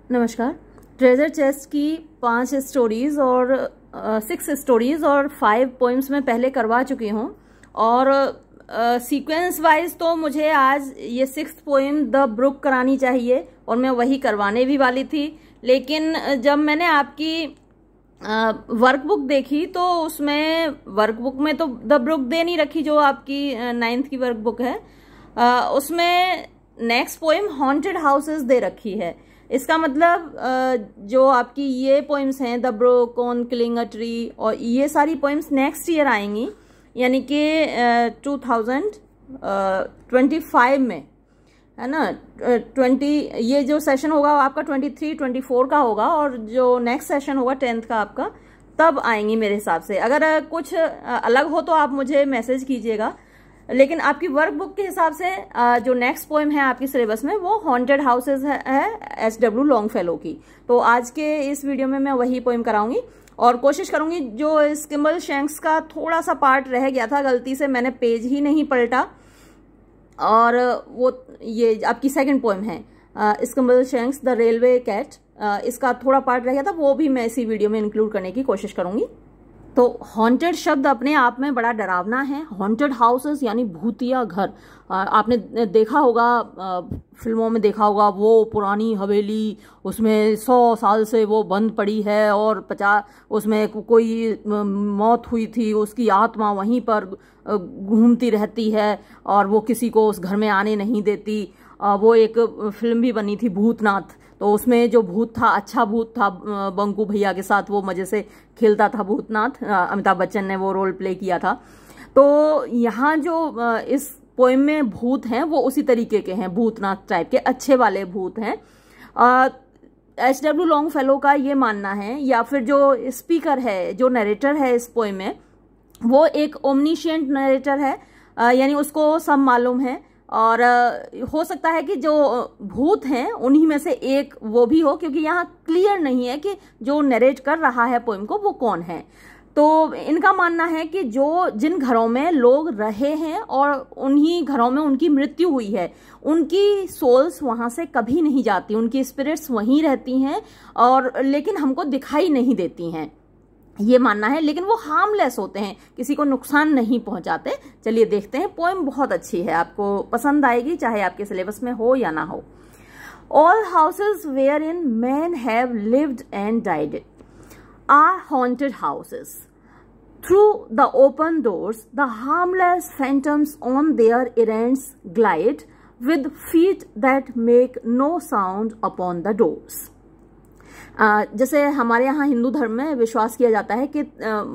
नमस्कार। Treasure chest की 5 stories और 6 स्टोरीज और 5 पोइम्स मैं पहले करवा चुकी हूँ और सीक्वेंस वाइज तो मुझे आज ये 6th पोइम द ब्रुक करानी चाहिए और मैं वही करवाने भी वाली थी, लेकिन जब मैंने आपकी वर्कबुक देखी तो उसमें वर्कबुक में तो द ब्रुक दे नहीं रखी जो आपकी 9th की वर्कबुक है, उसमें नेक्स्ट पोइम हॉन्टेड हाउसेस दे रखी है। इसका मतलब जो आपकी ये पोइम्स हैं the brook, on killing a tree, और ये सारी पोइम्स नेक्स्ट ईयर आएंगी, यानी कि 2025 में, है ना। 20 ये जो सेशन होगा आपका 23-24 का होगा और जो नेक्स्ट सेशन होगा 10th का आपका तब आएंगी मेरे हिसाब से। अगर कुछ अलग हो तो आप मुझे मैसेज कीजिएगा, लेकिन आपकी वर्कबुक के हिसाब से जो नेक्स्ट पोएम है आपकी सिलेबस में वो हॉन्टेड हाउसेस है SW लॉन्गफेलो की। तो आज के इस वीडियो में मैं वही पोएम कराऊंगी और कोशिश करूंगी। जो स्किम्बल शैंक्स का थोड़ा सा पार्ट रह गया था, गलती से मैंने पेज ही नहीं पलटा, और वो ये आपकी सेकंड पोएम है स्किम्बल शैंक्स द रेलवे कैट, इसका थोड़ा पार्ट रह गया था, वो भी मैं इसी वीडियो में इंक्लूड करने की कोशिश करूंगी। तो हॉन्टेड शब्द अपने आप में बड़ा डरावना है। हॉन्टेड हाउसेस यानी भूतिया घर। आपने देखा होगा, फिल्मों में देखा होगा, वो पुरानी हवेली, उसमें 100 साल से वो बंद पड़ी है और 50 उसमें कोई मौत हुई थी, उसकी आत्मा वहीं पर घूमती रहती है और वो किसी को उस घर में आने नहीं देती। वो एक फिल्म भी बनी थी भूतनाथ, तो उसमें जो भूत था, अच्छा भूत था, बंकू भैया के साथ वो मजे से खेलता था भूतनाथ, अमिताभ बच्चन ने वो रोल प्ले किया था। तो यहाँ जो इस पोएम में भूत हैं वो उसी तरीके के हैं, भूतनाथ टाइप के अच्छे वाले भूत हैं। SW लॉन्गफेलो का ये मानना है, या फिर जो स्पीकर है, जो नरेटर है इस पोएम में, वो एक ओमनिशिएंट नरेटर है, यानी उसको सब मालूम है। और हो सकता है कि जो भूत हैं उन्हीं में से एक वो भी हो, क्योंकि यहाँ क्लियर नहीं है कि जो नरेट कर रहा है पोएम को वो कौन है। तो इनका मानना है कि जो जिन घरों में लोग रहे हैं और उन्हीं घरों में उनकी मृत्यु हुई है, उनकी सोल्स वहां से कभी नहीं जाती, उनकी स्पिरिट्स वहीं रहती हैं और लेकिन हमको दिखाई नहीं देती हैं, ये मानना है। लेकिन वो हार्मलेस होते हैं, किसी को नुकसान नहीं पहुंचाते। चलिए देखते हैं, पोएम बहुत अच्छी है, आपको पसंद आएगी, चाहे आपके सिलेबस में हो या ना हो। All houses wherein men have lived and died are haunted houses. Through the open doors the harmless phantoms on their errands glide with feet that make no sound upon the doors. जैसे हमारे यहाँ हिंदू धर्म में विश्वास किया जाता है कि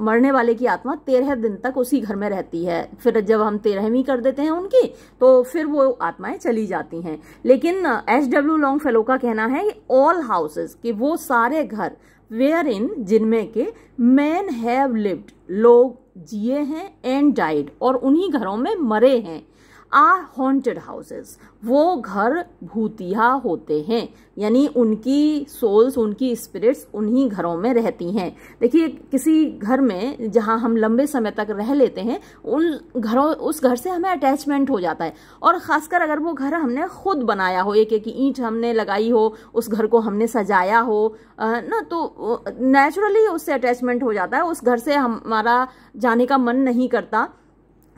मरने वाले की आत्मा 13 दिन तक उसी घर में रहती है, फिर जब हम 13वीं कर देते हैं उनकी तो फिर वो आत्माएं चली जाती हैं। लेकिन SW लॉन्गफेलो का कहना है कि ऑल हाउसेस, कि वो सारे घर, वेयर इन, जिनमें के मैन हैव लिव्ड, लोग जिए हैं, एंड डाइड, और उन्हीं घरों में मरे हैं, आर हॉन्टेड हाउसेस, वो घर भूतिया होते हैं, यानी उनकी सोल्स, उनकी स्पिरिट्स उन्हीं घरों में रहती हैं। देखिए, किसी घर में जहां हम लंबे समय तक रह लेते हैं, उस घर से हमें अटैचमेंट हो जाता है, और खासकर अगर वो घर हमने खुद बनाया हो, एक एक ईंट हमने लगाई हो, उस घर को हमने सजाया हो ना, तो नेचुरली उससे अटैचमेंट हो जाता है, उस घर से हमारा जाने का मन नहीं करता,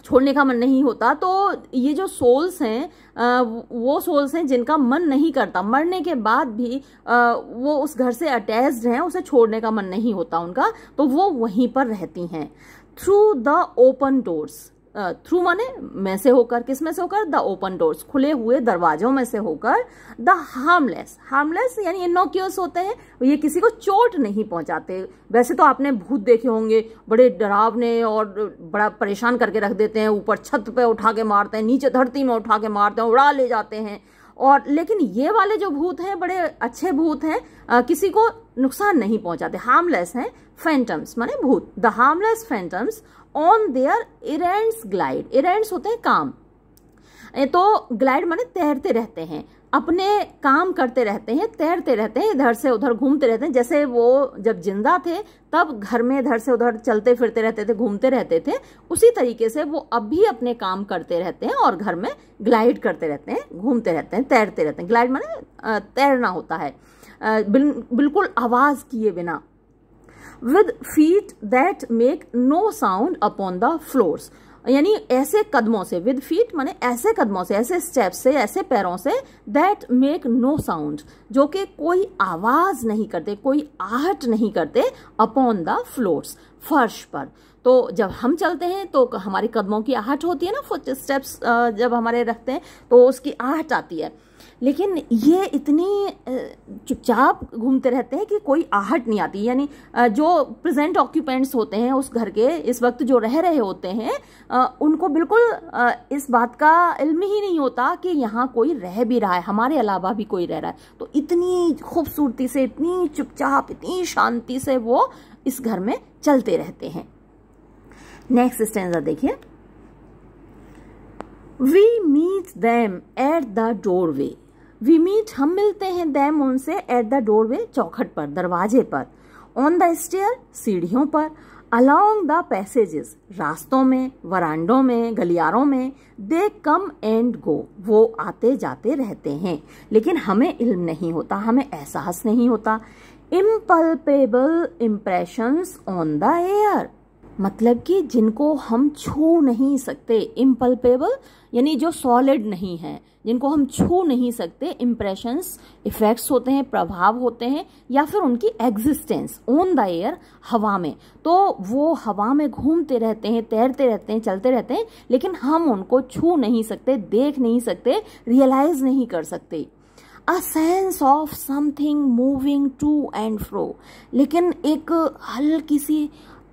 छोड़ने का मन नहीं होता। तो ये जो सोल्स हैं वो सोल्स हैं जिनका मन नहीं करता, मरने के बाद भी वो उस घर से अटैच्ड हैं, उसे छोड़ने का मन नहीं होता उनका, तो वो वहीं पर रहती हैं। Through the open doors, through माने में से होकर, किस में से होकर, द ओपन डोर्स, खुले हुए दरवाजों में से होकर, द हार्मलेस, हार्मलेस यानी इनोक्यूअस होते हैं, ये किसी को चोट नहीं पहुंचाते। वैसे तो आपने भूत देखे होंगे, बड़े डरावने और बड़ा परेशान करके रख देते हैं, ऊपर छत पे उठा के मारते हैं, नीचे धरती में उठा के मारते हैं, उड़ा ले जाते हैं। और लेकिन ये वाले जो भूत हैं बड़े अच्छे भूत हैं, किसी को नुकसान नहीं पहुंचाते, हार्मलेस हैं। फैंटम्स माने भूत, the harmless phantoms on their errands glide, errands होते हैं काम, तो ग्लाइड माने तैरते रहते हैं, अपने काम करते रहते हैं, तैरते रहते हैं, इधर से उधर घूमते रहते हैं। जैसे वो जब जिंदा थे तब घर में इधर से उधर चलते फिरते रहते थे, घूमते रहते थे, उसी तरीके से वो अब भी अपने काम करते रहते हैं और घर में ग्लाइड करते रहते हैं, घूमते रहते हैं, तैरते रहते हैं। ग्लाइड माने तैरना होता है। बिल्कुल आवाज किए बिना। With feet that make no sound upon the floors, यानी ऐसे कदमों से, विद फीट माने ऐसे कदमों से, ऐसे स्टेप से, ऐसे पैरों से, दैट मेक नो साउंड, जो कि कोई आवाज नहीं करते, कोई आहट नहीं करते, अपॉन द फ्लोर्स, फर्श पर। तो जब हम चलते हैं तो हमारी कदमों की आहट होती है ना, फुट स्टेप्स जब हमारे रखते हैं तो उसकी आहट आती है, लेकिन ये इतनी चुपचाप घूमते रहते हैं कि कोई आहट नहीं आती। यानी जो प्रेजेंट ऑक्यूपेंट्स होते हैं उस घर के, इस वक्त जो रह रहे होते हैं, उनको बिल्कुल इस बात का इल्म ही नहीं होता कि यहाँ कोई रह भी रहा है, हमारे अलावा भी कोई रह रहा है। तो इतनी खूबसूरती से, इतनी चुपचाप, इतनी शांति से वो इस घर में चलते रहते हैं। नेक्स्ट स्टैंजा देखिए, we meet them at the doorway, we meet हम मिलते हैं, दैम उनसे, एट द डोरवे चौखट पर, दरवाजे पर, ऑन द स्टेयर सीढ़ियों पर, अलोंग द पैसेजेस रास्तों में, वरांडों में, गलियारों में, दे कम एंड गो वो आते जाते रहते हैं, लेकिन हमें इल्म नहीं होता, हमें एहसास नहीं होता। इम्पल्पेबल इम्प्रेशंस ऑन द एयर, मतलब कि जिनको हम छू नहीं सकते, इम्पल्पेबल यानी जो सॉलिड नहीं है, जिनको हम छू नहीं सकते, इम्प्रेशंस इफेक्ट्स होते हैं, प्रभाव होते हैं, या फिर उनकी एग्जिस्टेंस, ऑन द एयर हवा में, तो वो हवा में घूमते रहते हैं, तैरते रहते हैं, चलते रहते हैं, लेकिन हम उनको छू नहीं सकते, देख नहीं सकते, रियलाइज नहीं कर सकते। A sense of something moving to and fro, लेकिन एक हल्की सी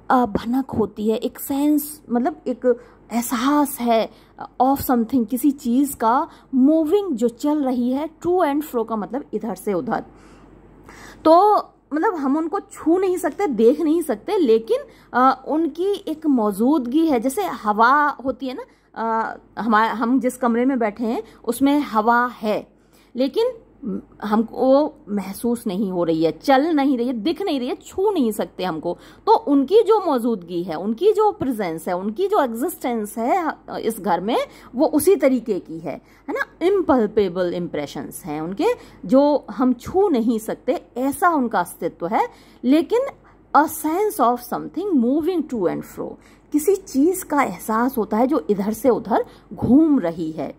भनक होती है, एक सेंस मतलब एक एहसास है ऑफ समथिंग, किसी चीज का, मूविंग जो चल रही है, टू एंड फ्रो का मतलब इधर से उधर। तो मतलब हम उनको छू नहीं सकते, देख नहीं सकते, लेकिन उनकी एक मौजूदगी है। जैसे हवा होती है ना, हम जिस कमरे में बैठे हैं उसमें हवा है, लेकिन हमको महसूस नहीं हो रही है, चल नहीं रही है, दिख नहीं रही है, छू नहीं सकते हमको। तो उनकी जो मौजूदगी है, उनकी जो प्रेजेंस है, उनकी जो एग्जिस्टेंस है इस घर में, वो उसी तरीके की है ना। इम्पल्पेबल इम्प्रेशंस हैं उनके, जो हम छू नहीं सकते, ऐसा उनका अस्तित्व है। लेकिन a sense of something moving to and fro, किसी चीज का एहसास होता है जो इधर से उधर घूम रही है।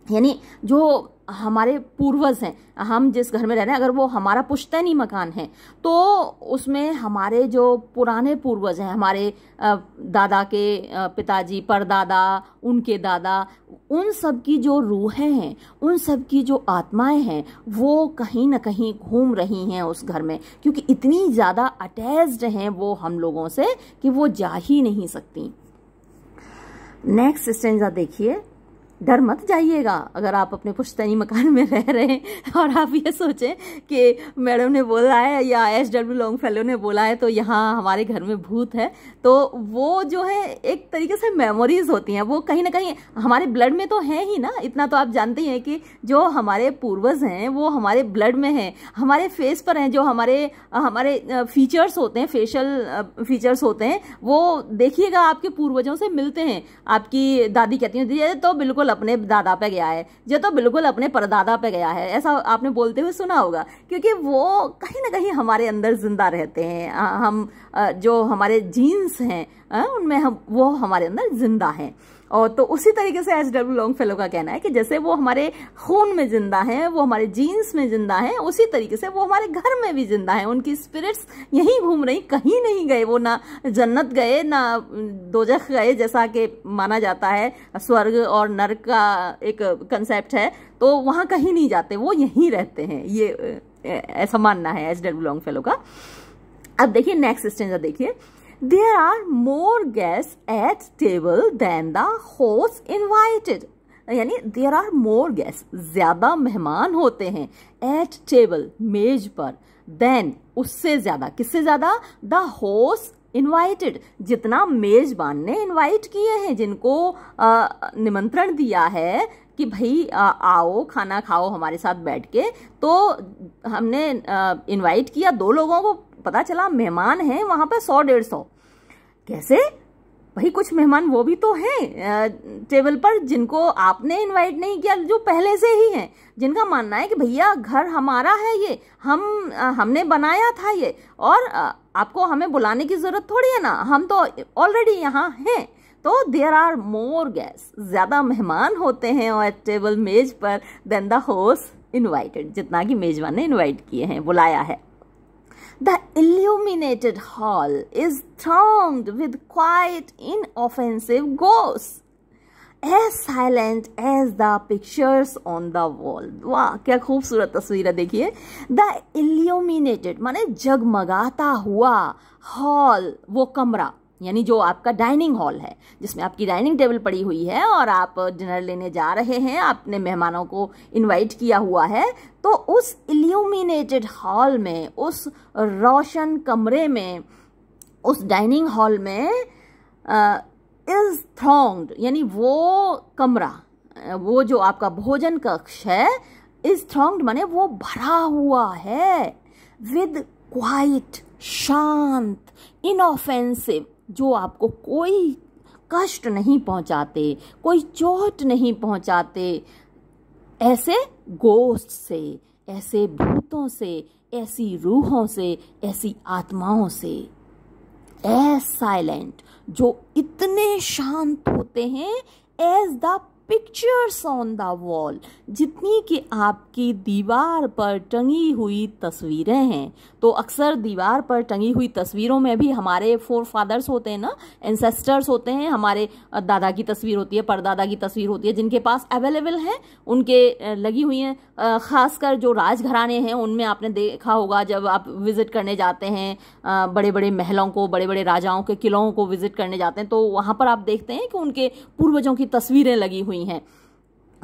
यानी जो हमारे पूर्वज हैं, हम जिस घर में रह रहे हैं, अगर वो हमारा पुश्तैनी मकान है तो उसमें हमारे जो पुराने पूर्वज हैं, हमारे दादा के पिताजी, परदादा, उनके दादा, उन सब की जो रूहें हैं, उन सब की जो आत्माएं हैं, वो कहीं ना कहीं घूम रही हैं उस घर में, क्योंकि इतनी ज़्यादा अटैच्ड हैं वो हम लोगों से कि वो जा ही नहीं सकती। नेक्स्ट स्टेंजा देखिए, डर मत जाइएगा अगर आप अपने पुश्तैनी मकान में रह रहे हैं और आप ये सोचें कि मैडम ने बोला है या एसडब्ल्यू लॉन्गफेलो ने बोला है तो यहाँ हमारे घर में भूत है। तो वो जो है एक तरीके से मेमोरीज होती हैं, वो कहीं ना कहीं हमारे ब्लड में तो है ही ना। इतना तो आप जानते ही हैं कि जो हमारे पूर्वज हैं वो हमारे ब्लड में हैं, हमारे फेस पर हैं। जो हमारे फीचर्स होते हैं, फेशियल फीचर्स होते हैं, वो देखिएगा आपके पूर्वजों से मिलते हैं। आपकी दादी कहती है ये तो बिल्कुल अपने दादा पे गया है, ये तो बिल्कुल अपने परदादा पे गया है, ऐसा आपने बोलते हुए सुना होगा, क्योंकि वो कहीं ना कहीं हमारे अंदर जिंदा रहते हैं। हम जो हमारे जीन्स हैं उनमें वो हमारे अंदर जिंदा हैं। और तो उसी तरीके से एसडब्ल्यू लॉन्गफेलो का कहना है कि जैसे वो हमारे खून में जिंदा हैं, वो हमारे जीन्स में जिंदा हैं, उसी तरीके से वो हमारे घर में भी जिंदा हैं। उनकी स्पिरिट्स यहीं घूम रही, कहीं नहीं गए। वो ना जन्नत गए ना दोजख गए, जैसा कि माना जाता है। स्वर्ग और नरक का एक कंसेप्ट है, तो वहां कहीं नहीं जाते, वो यहीं रहते हैं। ये ऐसा मानना है एसडब्ल्यू लॉन्गफेलो का। अब देखिए नेक्स्ट स्टेंजा देखिए, There are more guests at table than the host invited. यानी there are more guests, ज्यादा मेहमान होते हैं at table, मेज पर, than, उससे ज्यादा, किससे ज्यादा, the host invited, जितना मेजबान ने इनवाइट किए हैं, जिनको निमंत्रण दिया है कि भाई आओ खाना खाओ हमारे साथ बैठ के, तो हमने इनवाइट किया 2 लोगों को, पता चला मेहमान हैं वहां पे 100-150। कैसे? भाई कुछ मेहमान वो भी तो हैं टेबल पर जिनको आपने इनवाइट नहीं किया, जो पहले से ही हैं, जिनका मानना है कि भैया घर हमारा है, ये हमने बनाया था ये, और आपको हमें बुलाने की जरूरत थोड़ी है ना, हम तो ऑलरेडी यहाँ हैं। तो देयर आर मोर गेस्ट, ज्यादा मेहमान होते हैं और टेबल मेज पर देन द होस्ट इनवाइटेड, जितना कि मेजबान ने इनवाइट किए हैं, बुलाया है। The illuminated hall is thronged with quiet, inoffensive ghosts, as silent as the pictures on the wall. वाह क्या खूबसूरत तस्वीर है, देखिए। The illuminated माने जगमगाता हुआ, हॉल वो कमरा, यानी जो आपका डाइनिंग हॉल है, जिसमें आपकी डाइनिंग टेबल पड़ी हुई है और आप डिनर लेने जा रहे हैं, आपने मेहमानों को इनवाइट किया हुआ है, तो उस इल्यूमिनेटेड हॉल में, उस रोशन कमरे में, उस डाइनिंग हॉल में इज थ्रॉन्ग्ड, यानी वो कमरा, वो जो आपका भोजन कक्ष है, इज थ्रॉन्ग्ड माने वो भरा हुआ है, विद क्वाइट, शांत, इनऑफेंसिव, जो आपको कोई कष्ट नहीं पहुंचाते, कोई चोट नहीं पहुंचाते, ऐसे गोस्ट से, ऐसे भूतों से, ऐसी रूहों से, ऐसी आत्माओं से। एज साइलेंट, जो इतने शांत होते हैं, as the pictures on the wall, जितनी कि आपकी दीवार पर टंगी हुई तस्वीरें हैं। तो अक्सर दीवार पर टंगी हुई तस्वीरों में भी हमारे फोर फादर्स होते हैं ना, एंसेस्टर्स होते हैं, हमारे दादा की तस्वीर होती है, परदादा की तस्वीर होती है, जिनके पास अवेलेबल है, उनके लगी हुई हैं। खासकर जो राजघराने हैं उनमें आपने देखा होगा, जब आप विजिट करने जाते हैं बड़े बड़े महलों को, बड़े बड़े राजाओं के किलों को विजिट करने जाते हैं, तो वहाँ पर आप देखते हैं कि उनके पूर्वजों की तस्वीरें लगी हुई हैं।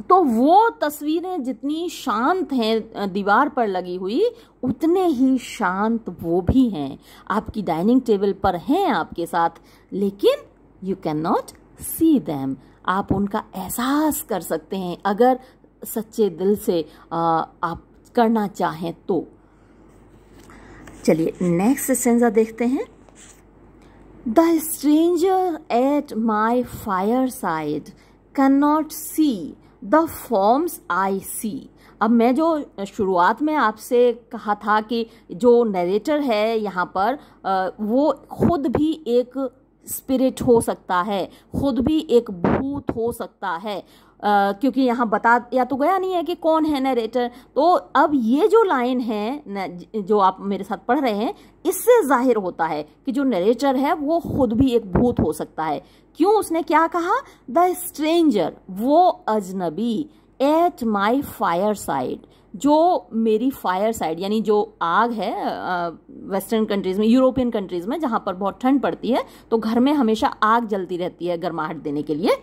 तो वो तस्वीरें जितनी शांत हैं दीवार पर लगी हुई, उतने ही शांत वो भी हैं, आपकी डाइनिंग टेबल पर हैं आपके साथ, लेकिन you can not see them, आप उनका एहसास कर सकते हैं अगर सच्चे दिल से आप करना चाहें तो। चलिए नेक्स्ट स्टेंजा देखते हैं। The stranger at my fire side can not see the forms I see. अब मैं जो शुरुआत में आपसे कहा था कि जो नरेटर है यहाँ पर वो खुद भी एक स्पिरिट हो सकता है, खुद भी एक भूत हो सकता है, क्योंकि यहाँ बता या तो गया नहीं है कि कौन है नरेटर। तो अब ये जो लाइन है जो आप मेरे साथ पढ़ रहे हैं, इससे जाहिर होता है कि जो नरेटर है वो खुद भी एक भूत हो सकता है। क्यों? उसने क्या कहा? द स्ट्रेंजर, वो अजनबी, एट माई फायर साइड, जो मेरी फायर साइड यानी जो आग है, वेस्टर्न कंट्रीज में, यूरोपियन कंट्रीज में जहाँ पर बहुत ठंड पड़ती है तो घर में हमेशा आग जलती रहती है गर्माहट देने के लिए।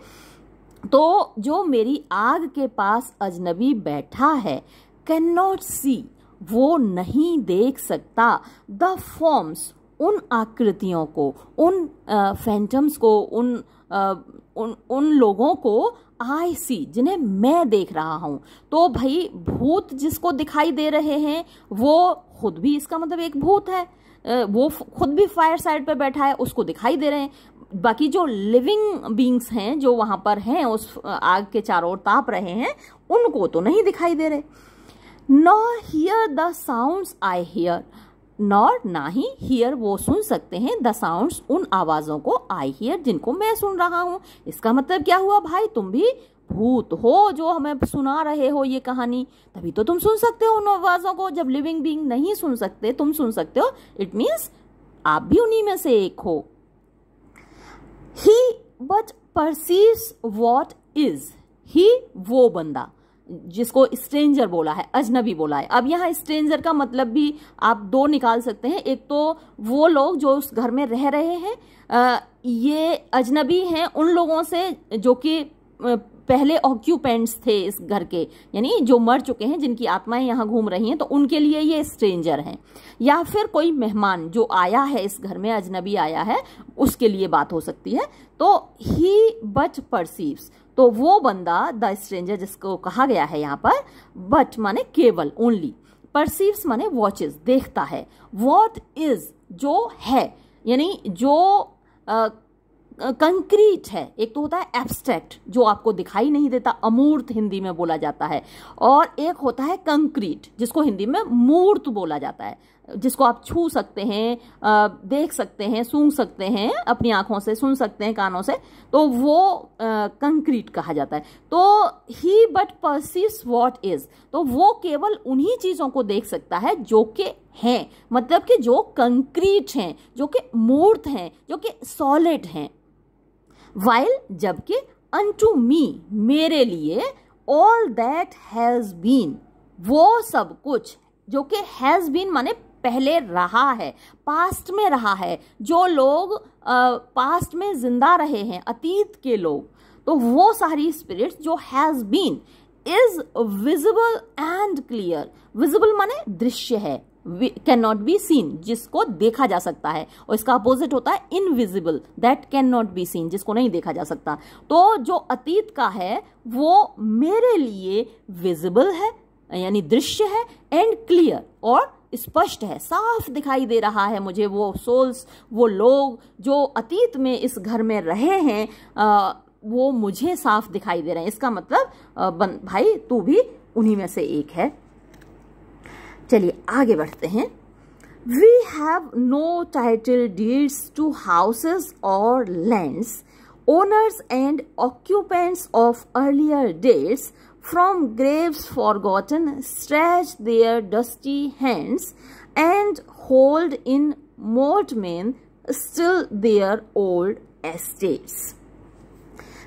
तो जो मेरी आग के पास अजनबी बैठा है, कैन नॉट सी, वो नहीं देख सकता, द फॉर्म्स, उन आकृतियों को, उन फैंटम्स को, उन लोगों को आई सी, जिन्हें मैं देख रहा हूं। तो भाई भूत जिसको दिखाई दे रहे हैं वो खुद भी, इसका मतलब एक भूत है, वो खुद भी फायर साइड पे बैठा है, उसको दिखाई दे रहे हैं। बाकी जो लिविंग बींग्स हैं जो वहां पर हैं, उस आग के चारों ओर ताप रहे हैं, उनको तो नहीं दिखाई दे रहे। Nor here the sounds I hear, nor ना ही हियर वो सुन सकते हैं, द साउंड्स उन आवाजों को, आई हियर जिनको मैं सुन रहा हूं। इसका मतलब क्या हुआ भाई? तुम भी भूत हो जो हमें सुना रहे हो ये कहानी, तभी तो तुम सुन सकते हो उन आवाजों को। जब लिविंग बीइंग नहीं सुन सकते, तुम सुन सकते हो, इट मीन्स आप भी उन्हीं में से एक हो। ही बट परसीव्स व्हाट इज, ही वो बंदा जिसको स्ट्रेंजर बोला है, अजनबी बोला है। अब यहाँ स्ट्रेंजर का मतलब भी आप दो निकाल सकते हैं। एक तो वो लोग जो उस घर में रह रहे हैं, ये अजनबी हैं उन लोगों से जो कि पहले ऑक्यूपेंट्स थे इस घर के, यानी जो मर चुके हैं, जिनकी आत्माएं यहाँ घूम रही हैं, तो उनके लिए ये स्ट्रेंजर हैं। या फिर कोई मेहमान जो आया है इस घर में, अजनबी आया है, उसके लिए बात हो सकती है। तो ही बट परसीव्स, तो वो बंदा, द स्ट्रेंजर जिसको कहा गया है यहाँ पर, बट माने केवल, ओनली, परसीव्स माने वॉचेस, देखता है, व्हाट इज जो है, यानी जो कंक्रीट है, एक तो होता है एब्स्ट्रैक्ट जो आपको दिखाई नहीं देता, अमूर्त हिंदी में बोला जाता है, और एक होता है कंक्रीट जिसको हिंदी में मूर्त बोला जाता है, जिसको आप छू सकते हैं, देख सकते हैं, सूंघ सकते हैं अपनी आंखों से, सुन सकते हैं कानों से, तो वो कंक्रीट कहा जाता है। तो ही बट परसीव्स व्हाट इज, तो वो केवल उन्हीं चीजों को देख सकता है जो कि हैं, मतलब कि जो कंक्रीट हैं, जो कि मूर्त हैं, जो कि सॉलिड हैं। वाइल, जबकि अनटू मी, मेरे लिए, ऑल दैट हैज बीन, वो सब कुछ जो कि हैज बीन माने पहले रहा है, पास्ट में रहा है, जो लोग पास्ट में जिंदा रहे हैं, अतीत के लोग, तो वो सारी स्पिरिट्स जो has been is visible and clear. Visible माने दृश्य है, कैन नॉट बी सीन, जिसको देखा जा सकता है, और इसका अपोजिट होता है invisible, that can not be seen, जिसको नहीं देखा जा सकता। तो जो अतीत का है वो मेरे लिए विजिबल है, यानी दृश्य है, एंड क्लियर, और स्पष्ट है, साफ दिखाई दे रहा है मुझे। वो सोल्स, वो लोग जो अतीत में इस घर में रहे हैं, वो मुझे साफ दिखाई दे रहे हैं। इसका मतलब भाई तू भी उन्हीं में से एक है। चलिए आगे बढ़ते हैं। We have no title deeds to houses or lands. Owners and occupants of earlier dates from graves forgotten stretch their dusty hands and hold in mortmain still their old estates.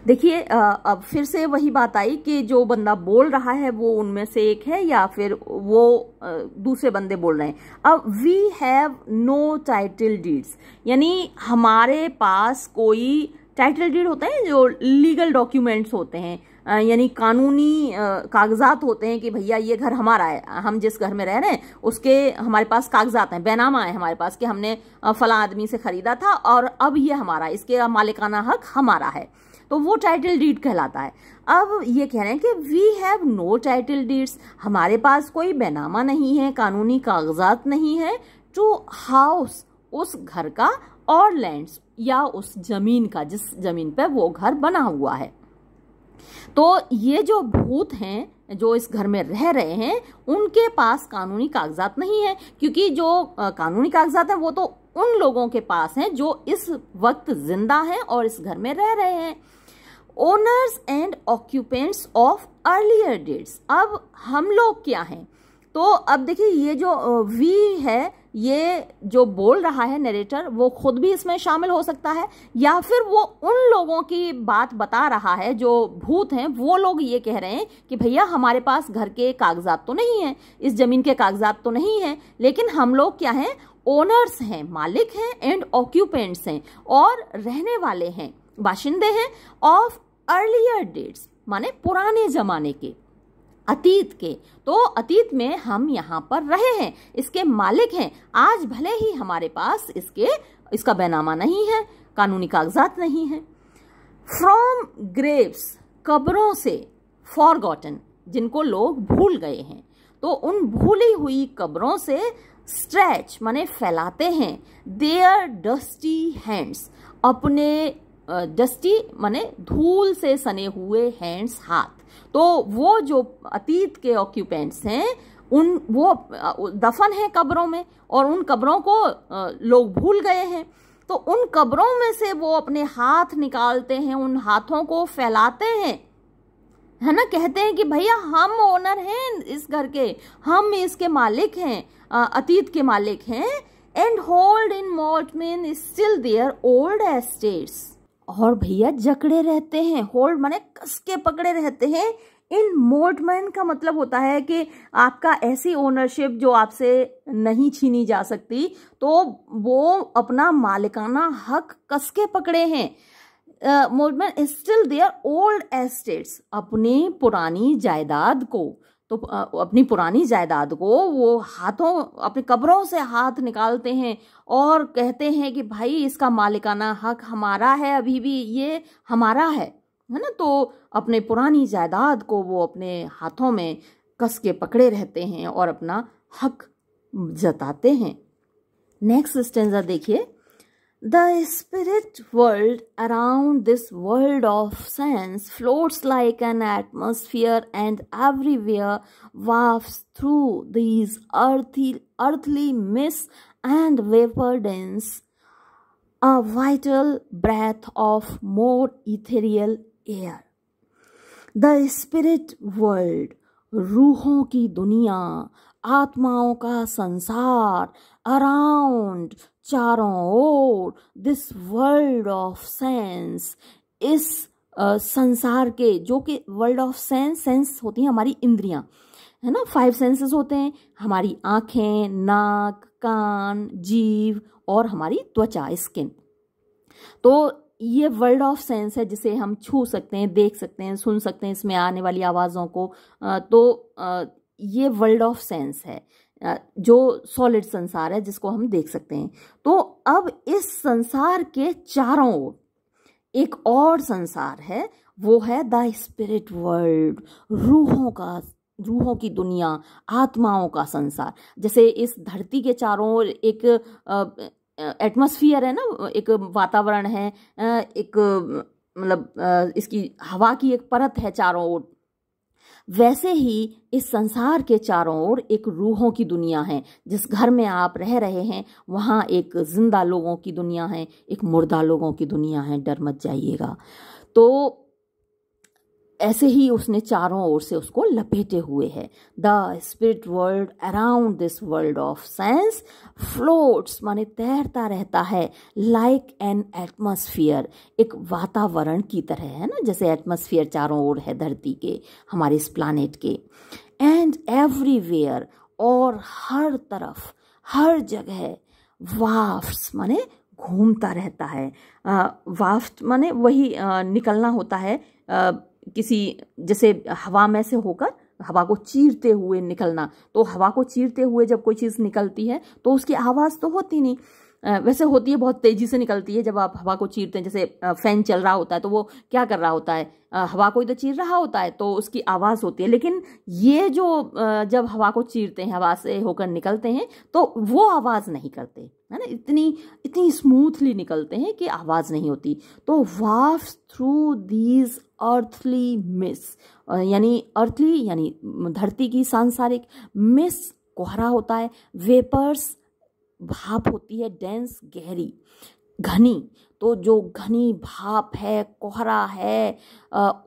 देखिए अब फिर से वही बात आई कि जो बंदा बोल रहा है वो उनमें से एक है या फिर वो दूसरे बंदे बोल रहे हैं। अब we have no title deeds, यानी हमारे पास कोई टाइटल डीड होते हैं जो लीगल डॉक्यूमेंट्स होते हैं, यानी कानूनी कागजात होते हैं कि भैया ये घर हमारा है, हम जिस घर में रह रहे हैं उसके हमारे पास कागजात हैं, बैनामा है हमारे पास कि हमने फला आदमी से खरीदा था और अब ये हमारा, इसके मालिकाना हक हमारा है, तो वो टाइटल डीड कहलाता है। अब ये कह रहे हैं कि we have no title deeds, हमारे पास कोई बैनामा नहीं है, कानूनी कागजात नहीं है, टू हाउस, उस घर का, और लैंड्स, या उस जमीन का जिस जमीन पे वो घर बना हुआ है। तो ये जो भूत हैं जो इस घर में रह रहे हैं उनके पास कानूनी कागजात नहीं है, क्योंकि जो कानूनी कागजात हैं वो तो उन लोगों के पास हैं जो इस वक्त जिंदा हैं और इस घर में रह रहे हैं। Owners and occupants of earlier dates, अब हम लोग क्या हैं? तो अब देखिए ये जो वी है, ये जो बोल रहा है नरेटर वो खुद भी इसमें शामिल हो सकता है, या फिर वो उन लोगों की बात बता रहा है जो भूत हैं, वो लोग ये कह रहे हैं कि भैया हमारे पास घर के कागजात तो नहीं है, इस जमीन के कागजात तो नहीं है, लेकिन हम लोग क्या हैं? ओनर्स हैं, मालिक हैं, एंड ऑक्यूपेंट्स हैं, और रहने वाले हैं, बाशिंदे हैं, ऑफ अर्लियर डेट्स माने पुराने जमाने के, अतीत के। तो अतीत में हम यहाँ पर रहे हैं, इसके मालिक हैं। आज भले ही हमारे पास इसका बैनामा नहीं है, कानूनी कागजात नहीं है। फ्रॉम ग्रेव्स, कब्रों से, फॉरगॉटन, जिनको लोग भूल गए हैं, तो उन भूली हुई कब्रों से स्ट्रेच माने फैलाते हैं, देयर डस्टी हैंड्स, अपने डस्टी माने धूल से सने हुए हैंड्स, हाथ। तो वो जो अतीत के ऑक्यूपेंट्स हैं वो दफन है कब्रों में, और उन कब्रों को लोग भूल गए हैं, तो उन कब्रों में से वो अपने हाथ निकालते हैं, उन हाथों को फैलाते हैं, है ना, कहते हैं कि भैया हम ओनर हैं इस घर के, हम इसके मालिक हैं, अतीत के मालिक हैं। And hold in mortmain still their old estates, और भैया जकड़े रहते हैं, होल्ड माने कस के पकड़े रहते हैं। इन मोर्टमेन का मतलब होता है कि आपका ऐसी ओनरशिप जो आपसे नहीं छीनी जा सकती, तो वो अपना मालिकाना हक कस के पकड़े हैं। मोर्टमेन स्टिल देयर ओल्ड एस्टेट्स, अपनी पुरानी जायदाद को, तो अपनी पुरानी जायदाद को वो हाथों, अपनी कब्रों से हाथ निकालते हैं और कहते हैं कि भाई इसका मालिकाना हक हमारा है, अभी भी ये हमारा है ना। तो अपने पुरानी जायदाद को वो अपने हाथों में कस के पकड़े रहते हैं और अपना हक जताते हैं। नेक्स्ट स्टेंजा देखिए। The spirit world around this world of sense floats like an atmosphere and everywhere wafts through these earthly mists and vapor dens a vital breath of more ethereal air. The spirit world, रूहों की दुनिया, आत्माओं का संसार, around, चारों ओर, this world of sense, इस संसार के, जो कि वर्ल्ड ऑफ सेंस, सेंस होती हैं हमारी इंद्रियां, है ना, 5 सेंसेस होते हैं, हमारी आंखें, नाक, कान, जीभ और हमारी त्वचा, स्किन। तो ये वर्ल्ड ऑफ सेंस है जिसे हम छू सकते हैं, देख सकते हैं, सुन सकते हैं इसमें आने वाली आवाज़ों को। तो ये वर्ल्ड ऑफ सेंस है, जो सॉलिड संसार है जिसको हम देख सकते हैं। तो अब इस संसार के चारों ओर एक और संसार है, वो है द स्पिरिट वर्ल्ड, रूहों की दुनिया, आत्माओं का संसार। जैसे इस धरती के चारों ओर एक एटमॉस्फियर है ना, एक वातावरण है, एक मतलब इसकी हवा की एक परत है चारों ओर, वैसे ही इस संसार के चारों ओर एक रूहों की दुनिया है। जिस घर में आप रह रहे हैं वहाँ एक जिंदा लोगों की दुनिया है, एक मुर्दा लोगों की दुनिया है, डर मत जाइएगा। तो ऐसे ही उसने चारों ओर से उसको लपेटे हुए है। The spirit world around this world of sense floats, माने तैरता रहता है, लाइक एन एटमॉस्फियर, एक वातावरण की तरह, है ना, जैसे एटमॉस्फियर चारों ओर है धरती के, हमारे इस प्लानेट के। एंड एवरीवेयर, और हर तरफ, हर जगह, वाफ्ट्स माने घूमता रहता है। वाफ्ट माने वही निकलना होता है, किसी, जैसे हवा में से होकर हवा को चीरते हुए निकलना। तो हवा को चीरते हुए जब कोई चीज़ निकलती है तो उसकी आवाज़ तो होती नहीं, वैसे होती है, बहुत तेज़ी से निकलती है। जब आप हवा को चीरते हैं, जैसे फैन चल रहा होता है तो वो क्या कर रहा होता है, हवा को ही तो चीर रहा होता है, तो उसकी आवाज़ होती है। लेकिन ये जो जब हवा को चीरते हैं, हवा से होकर निकलते हैं, तो वो आवाज़ नहीं करते, है ना, इतनी स्मूथली निकलते हैं कि आवाज़ नहीं होती। तो वाफ्स थ्रू दीज अर्थली मिस, यानी अर्थली यानी धरती की सांसारिक, मिस कोहरा होता है, वेपर्स भाप होती है, डेंस गहरी, घनी। तो जो घनी भाप है, कोहरा है,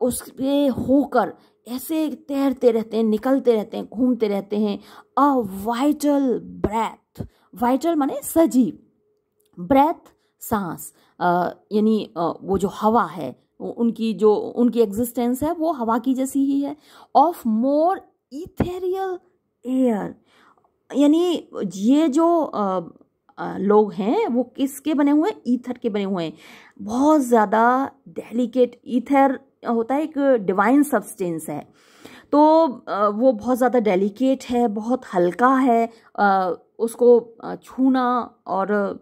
उसपे होकर ऐसे तैरते रहते हैं, निकलते रहते हैं, घूमते रहते हैं। अ वाइटल ब्रेथ, वाइटल माने सजीव, ब्रेथ सांस, यानी वो जो हवा है, उनकी एग्जिस्टेंस है वो हवा की जैसी ही है। ऑफ मोर इथेरियल एयर, यानी ये जो लोग हैं वो किसके बने हुए हैं, ईथर के बने हुए हैं। बहुत ज़्यादा डेलिकेट, ईथर होता है एक डिवाइन सब्सटेंस है, तो वो बहुत ज़्यादा डेलिकेट है, बहुत हल्का है, उसको छूना और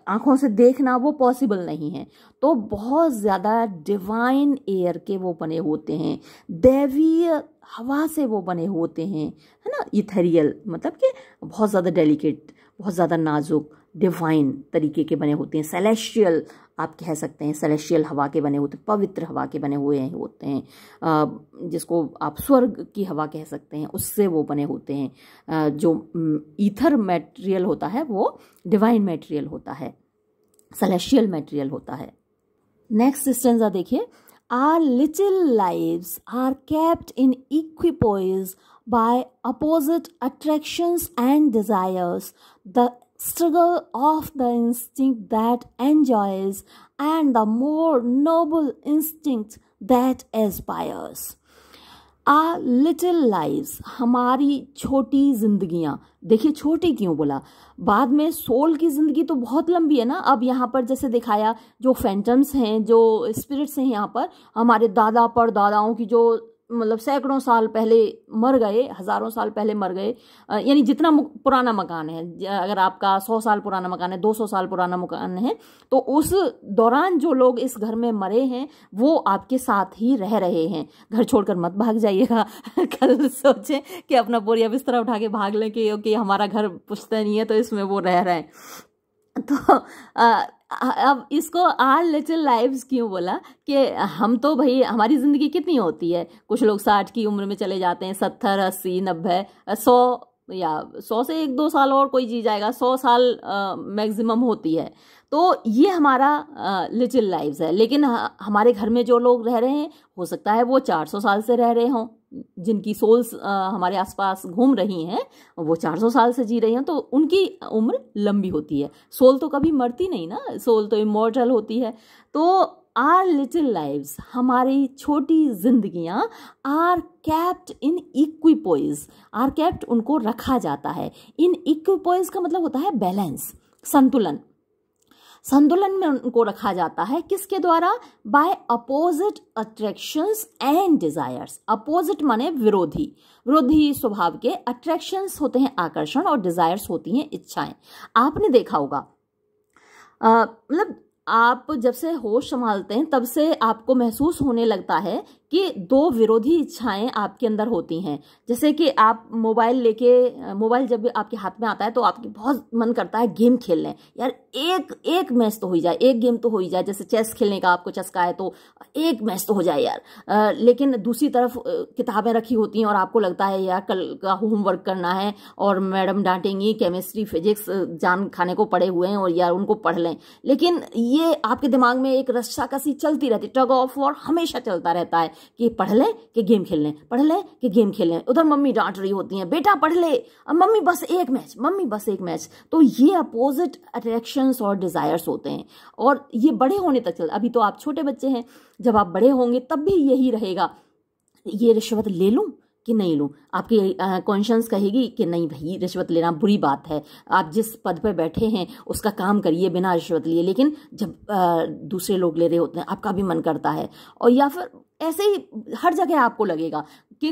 आँखों से देखना वो पॉसिबल नहीं है। तो बहुत ज़्यादा डिवाइन एयर के वो बने होते हैं, दैवीय हवा से वो बने होते हैं, है ना। इथेरियल मतलब कि बहुत ज़्यादा डेलिकेट, बहुत ज़्यादा नाजुक, डिवाइन तरीके के बने होते हैं। सेलेस्टियल आप कह सकते हैं, सेलेस्टियल हवा के बने होते हैं, पवित्र हवा के बने हुए होते हैं, जिसको आप स्वर्ग की हवा कह सकते हैं, उससे वो बने होते हैं। जो ईथर मटेरियल होता है वो डिवाइन मटेरियल होता है, सेलेस्टियल मटेरियल होता है। नेक्स्ट स्टेंजा देखिए, Our little lives are kept in equipoise by opposite attractions and desires, the struggle of the instinct that enjoys and the more noble instinct that aspires. Our little lives, हमारी छोटी जिंदगियां। देखिए छोटी क्यों बोला, बाद में सोल की जिंदगी तो बहुत लंबी है ना। अब यहाँ पर जैसे दिखाया, जो फैंटम्स हैं, जो स्पिरिट्स हैं, यहाँ पर हमारे दादा परदादाओं की जो मतलब सैकड़ों साल पहले मर गए, हज़ारों साल पहले मर गए, यानी जितना पुराना मकान है, अगर आपका 100 साल पुराना मकान है, 200 साल पुराना मकान है, तो उस दौरान जो लोग इस घर में मरे हैं वो आपके साथ ही रह रहे हैं। घर छोड़कर मत भाग जाइएगा। कल सोचें कि अपना बोरिया बिस्तरा उठा के भाग लें कि हमारा घर पुश्तैनी है तो इसमें वो रह रहे हैं। तो अब इसको आर लिटिल लाइव्स क्यों बोला कि हम तो भाई हमारी ज़िंदगी कितनी होती है, कुछ लोग 60 की उम्र में चले जाते हैं, 70, 80, 90, 100 या 100 से 1-2 साल और कोई जी जाएगा, 100 साल मैक्सिमम होती है। तो ये हमारा लिटिल लाइव्स है। लेकिन हमारे घर में जो लोग रह रहे हैं हो सकता है वो 400 साल से रह रहे हों, जिनकी सोल्स हमारे आसपास घूम रही हैं वो 400 साल से जी रही हैं, तो उनकी उम्र लंबी होती है। सोल तो कभी मरती नहीं ना, सोल तो इमॉर्टल होती है। तो आर लिटिल लाइव्स, हमारी छोटी जिंदगियां, are kept in equipoise, are kept उनको रखा जाता है। इन इक्विपोइज का मतलब होता है बैलेंस, संतुलन, संतुलन में उनको रखा जाता है। किसके द्वारा? By opposite attractions and desires. Opposite माने विरोधी, विरोधी स्वभाव के। अट्रैक्शंस होते हैं आकर्षण और डिजायर्स होती हैं इच्छाएं। आपने देखा होगा मतलब आप जब से होश संभालते हैं तब से आपको महसूस होने लगता है कि दो विरोधी इच्छाएं आपके अंदर होती हैं। जैसे कि आप मोबाइल जब आपके हाथ में आता है तो आपकी बहुत मन करता है गेम खेल लें, यार एक मैच तो हो ही जाए, एक गेम तो हो ही जाए। जैसे चेस खेलने का आपको चस्का है तो एक मैच तो हो जाए यार। लेकिन दूसरी तरफ किताबें रखी होती हैं और आपको लगता है यार कल का होमवर्क करना है और मैडम डांटेंगी, केमिस्ट्री फिजिक्स जान खाने को पड़े हुए हैं और यार उनको पढ़ लें। लेकिन ये आपके दिमाग में एक रस्साकसी चलती रहती, टग ऑफ वॉर हमेशा चलता रहता है कि पढ़ लें कि गेम खेल लें, पढ़ लें कि गेम खेल लें। उधर मम्मी डांट रही होती हैं, बेटा पढ़ ले, अब मम्मी बस एक मैच, मम्मी बस एक मैच। तो ये अपोजिट अट्रैक्शंस और डिजायर्स होते हैं और ये बड़े होने तक चलता। अभी तो आप छोटे बच्चे हैं, जब आप बड़े होंगे तब भी यही रहेगा, ये रिश्वत ले लूं कि नहीं लूं। आपकी कॉन्शियंस कहेगी कि नहीं भाई रिश्वत लेना बुरी बात है, आप जिस पद पर बैठे हैं उसका काम करिए बिना रिश्वत लिए। लेकिन जब दूसरे लोग ले रहे होते हैं आपका भी मन करता है। और या फिर ऐसे ही हर जगह आपको लगेगा कि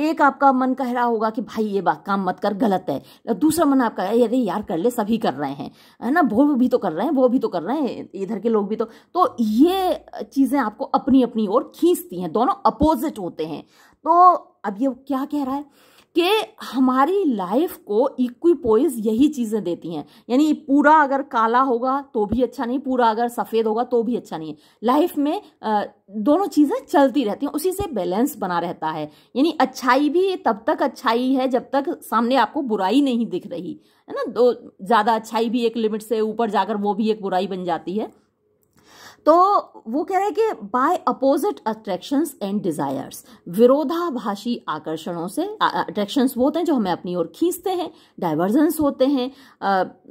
एक आपका मन कह रहा होगा कि भाई ये बात काम मत कर, गलत है। दूसरा मन आपका है अरे यार कर ले, सभी कर रहे हैं, है ना, वो भी तो कर रहे हैं, वो भी तो कर रहे हैं, इधर के लोग भी तो ये चीजें आपको अपनी अपनी ओर खींचती हैं, दोनों अपोजिट होते हैं। तो अब ये क्या कह रहा है कि हमारी लाइफ को इक्विपोइज यही चीजें देती हैं। यानी पूरा अगर काला होगा तो भी अच्छा नहीं, पूरा अगर सफेद होगा तो भी अच्छा नहीं है। लाइफ में दोनों चीजें चलती रहती हैं, उसी से बैलेंस बना रहता है। यानी अच्छाई भी तब तक अच्छाई है जब तक सामने आपको बुराई नहीं दिख रही, है ना। तो ज्यादा अच्छाई भी एक लिमिट से ऊपर जाकर वो भी एक बुराई बन जाती है। तो वो कह रहे हैं कि by opposite attractions and desires, विरोधाभासी आकर्षणों से, अट्रैक्शंस वो होते हैं जो हमें अपनी ओर खींचते हैं, डाइवर्जेंस होते हैं,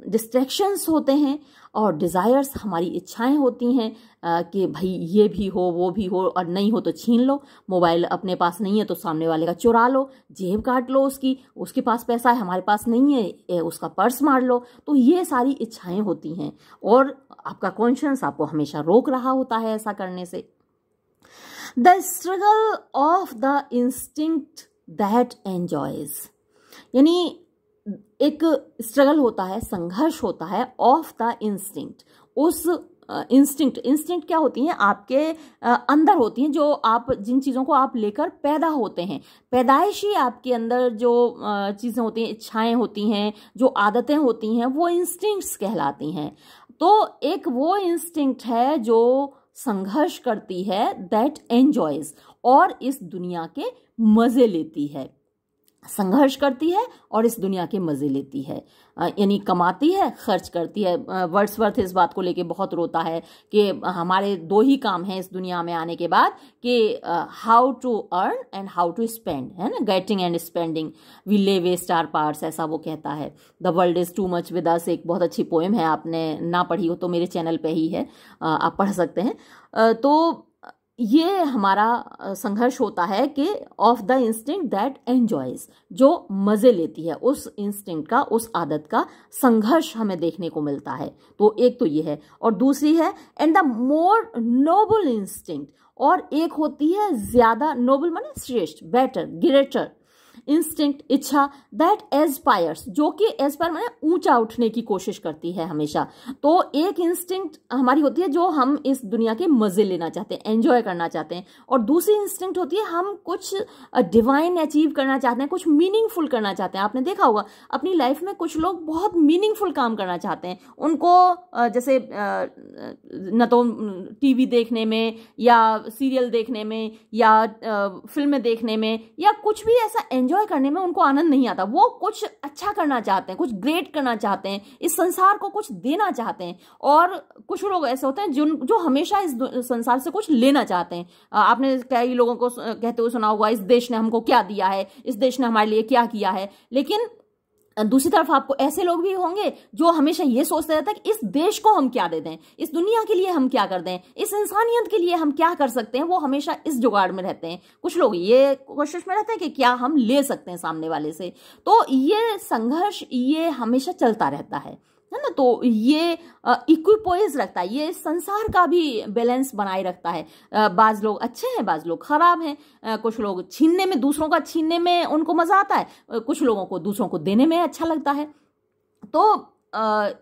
डिस्ट्रैक्शंस होते हैं, और डिजायर्स हमारी इच्छाएं होती हैं कि भाई ये भी हो वो भी हो, और नहीं हो तो छीन लो। मोबाइल अपने पास नहीं है तो सामने वाले का चुरा लो, जेब काट लो उसकी, उसके पास पैसा है हमारे पास नहीं है उसका पर्स मार लो। तो ये सारी इच्छाएं होती हैं और आपका कॉन्शियस आपको हमेशा रोक रहा होता है ऐसा करने से। The struggle of the instinct that enjoys, यानी एक स्ट्रगल होता है, संघर्ष होता है, ऑफ द इंस्टिंक्ट, उस इंस्टिंक्ट क्या होती हैं? आपके अंदर होती हैं, जो आप जिन चीज़ों को आप लेकर पैदा होते हैं, पैदाइशी आपके अंदर जो चीज़ें होती हैं, इच्छाएं होती हैं, जो आदतें होती हैं, वो इंस्टिंक्ट्स कहलाती हैं। तो एक वो इंस्टिंक्ट है जो संघर्ष करती है, दैट एंजॉयज, और इस दुनिया के मजे लेती है। संघर्ष करती है और इस दुनिया के मजे लेती है, यानी कमाती है, खर्च करती है। वर्ड्सवर्थ इस बात को लेके बहुत रोता है कि हमारे दो ही काम हैं इस दुनिया में आने के बाद, कि how to earn and how to spend, है ना, getting and spending, we lay waste our parts, ऐसा वो कहता है। The world is too much with us, एक बहुत अच्छी पोएम है, आपने ना पढ़ी हो तो मेरे चैनल पे ही है, आप पढ़ सकते हैं। तो ये हमारा संघर्ष होता है कि of the instinct that enjoys, जो मजे लेती है, उस इंस्टिंक्ट का, उस आदत का संघर्ष हमें देखने को मिलता है। तो एक तो ये है, और दूसरी है and the more noble instinct, और एक होती है ज्यादा नोबल माने श्रेष्ठ, बेटर, ग्रेटर, इंस्टिंक्ट, इच्छा, दैट एस्पायर्स, जो कि एस्पायर माने ऊंचा उठने की कोशिश करती है हमेशा। तो एक इंस्टिंक्ट हमारी होती है जो हम इस दुनिया के मजे लेना चाहते हैं, एंजॉय करना चाहते हैं, और दूसरी इंस्टिंक्ट होती है हम कुछ डिवाइन अचीव करना चाहते हैं, कुछ मीनिंगफुल करना चाहते हैं। आपने देखा होगा अपनी लाइफ में कुछ लोग बहुत मीनिंगफुल काम करना चाहते हैं, उनको जैसे न तो टीवी देखने में या सीरियल देखने में या फिल्में देखने में या कुछ भी ऐसा एंजॉय करने में उनको आनंद नहीं आता। वो कुछ अच्छा करना चाहते हैं, कुछ ग्रेट करना चाहते हैं, इस संसार को कुछ देना चाहते हैं। और कुछ लोग ऐसे होते हैं जो हमेशा इस संसार से कुछ लेना चाहते हैं। आपने कई लोगों को कहते हुए सुना होगा, इस देश ने हमको क्या दिया है, इस देश ने हमारे लिए क्या किया है। लेकिन दूसरी तरफ आपको ऐसे लोग भी होंगे जो हमेशा ये सोचते रहते हैं कि इस देश को हम क्या दे दें, इस दुनिया के लिए हम क्या कर दें, इस इंसानियत के लिए हम क्या कर सकते हैं। वो हमेशा इस जुगाड़ में रहते हैं। कुछ लोग ये कोशिश में रहते हैं कि क्या हम ले सकते हैं सामने वाले से। तो ये संघर्ष ये हमेशा चलता रहता है ना। तो ये इक्विपोइज रखता है, ये संसार का भी बैलेंस बनाए रखता है। बाज लोग अच्छे हैं, बाज लोग खराब हैं। कुछ लोग छीनने में, दूसरों का छीनने में उनको मजा आता है, कुछ लोगों को दूसरों को देने में अच्छा लगता है। तो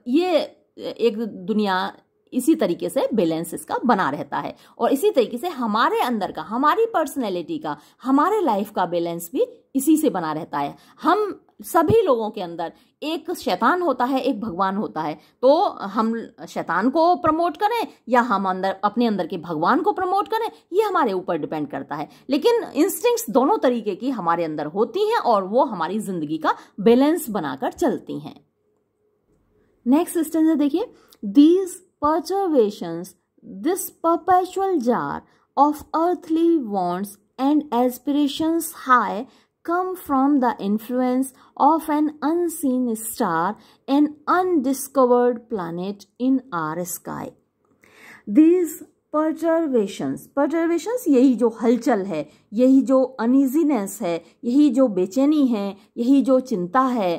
ये एक दुनिया इसी तरीके से बैलेंस इसका बना रहता है, और इसी तरीके से हमारे अंदर का, हमारी पर्सनैलिटी का, हमारे लाइफ का बैलेंस भी इसी से बना रहता है। हम सभी लोगों के अंदर एक शैतान होता है, एक भगवान होता है। तो हम शैतान को प्रमोट करें या हम अपने अंदर के भगवान को प्रमोट करें, ये हमारे ऊपर डिपेंड करता है। लेकिन इंस्टिंक्ट्स दोनों तरीके की हमारे अंदर होती हैं और वो हमारी जिंदगी का बैलेंस बनाकर चलती हैं। नेक्स्ट सेंटेंस देखिए, these perturbations, this perpetual jar of earthly wants and aspirations high, come from the influence of an unseen star, an undiscovered planet in our sky. These perturbations यही जो हलचल है, यही जो अनईजीनेस है, यही जो बेचैनी है, यही जो चिंता है,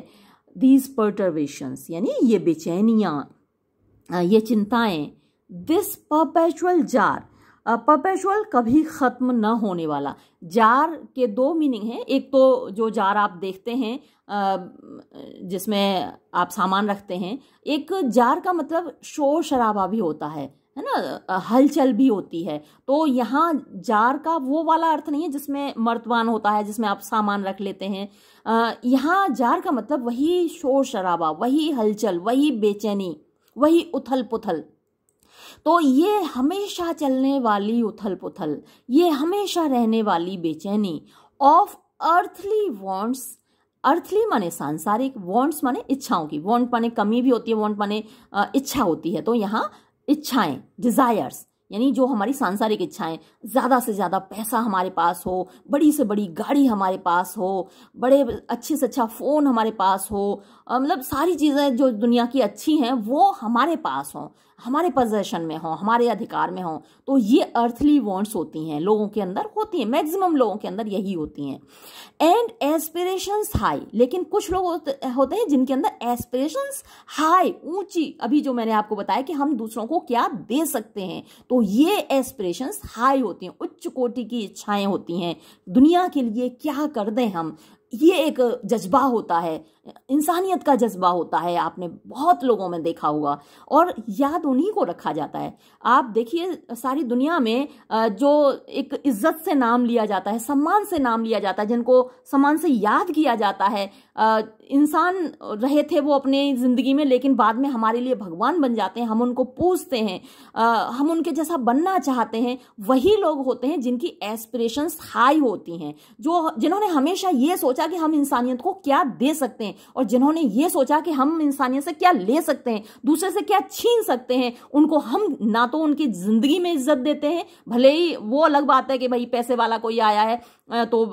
these perturbations यानी ये बेचैनियाँ, ये चिंताएं, दिस परपेचुअल जार, परपेचुअल कभी खत्म न होने वाला। जार के दो मीनिंग हैं। एक तो जो जार आप देखते हैं जिसमें आप सामान रखते हैं, एक जार का मतलब शोर शराबा भी होता है ना, हलचल भी होती है। तो यहाँ जार का वो वाला अर्थ नहीं है जिसमें मर्तबान होता है, जिसमें आप सामान रख लेते हैं। यहाँ जार का मतलब वही शोर शराबा, वही हलचल, वही बेचैनी, वही उथल पुथल। तो ये हमेशा चलने वाली उथल पुथल, ये हमेशा रहने वाली बेचैनी ऑफ अर्थली वॉन्ट्स। अर्थली माने सांसारिक, वॉन्ट्स माने इच्छाओं की। वॉन्ट माने कमी भी होती है, वॉन्ट माने इच्छा होती है। तो यहाँ इच्छाएं, डिजायर्स, यानी जो हमारी सांसारिक इच्छाएं, ज़्यादा से ज़्यादा पैसा हमारे पास हो, बड़ी से बड़ी गाड़ी हमारे पास हो, बड़े अच्छे से अच्छा फ़ोन हमारे पास हो, मतलब सारी चीज़ें जो दुनिया की अच्छी हैं वो हमारे पास हों, हमारे पोजेशन में हों, हमारे अधिकार में हों। तो ये अर्थली वांट्स होती हैं, लोगों के अंदर होती हैं, मैक्सिमम लोगों के अंदर यही होती हैं। एंड एस्पिरेशंस हाई, लेकिन कुछ लोग होते हैं जिनके अंदर एस्पिरेशंस हाई, ऊंची, अभी जो मैंने आपको बताया कि हम दूसरों को क्या दे सकते हैं, तो ये एस्पिरेशंस हाई होती हैं, उच्च कोटि की इच्छाएं होती हैं। दुनिया के लिए क्या कर दें हम, ये एक जज्बा होता है, इंसानियत का जज्बा होता है। आपने बहुत लोगों में देखा होगा, और याद उन्हीं को रखा जाता है। आप देखिए सारी दुनिया में जो एक इज्जत से नाम लिया जाता है, सम्मान से नाम लिया जाता है, जिनको सम्मान से याद किया जाता है, इंसान रहे थे वो अपने जिंदगी में, लेकिन बाद में हमारे लिए भगवान बन जाते हैं, हम उनको पूजते हैं, हम उनके जैसा बनना चाहते हैं। वही लोग होते हैं जिनकी एस्पिरेशंस हाई होती हैं, जिन्होंने हमेशा ये सोचा कि हम इंसानियत को क्या दे सकते हैं, और जिन्होंने ये सोचा कि हम इंसानियत से क्या ले सकते हैं, दूसरे से क्या छीन सकते हैं। उनको हम ना तो उनकी जिंदगी में इज्जत देते हैं, भले ही वो अलग बात है कि भाई पैसे वाला कोई आया है तो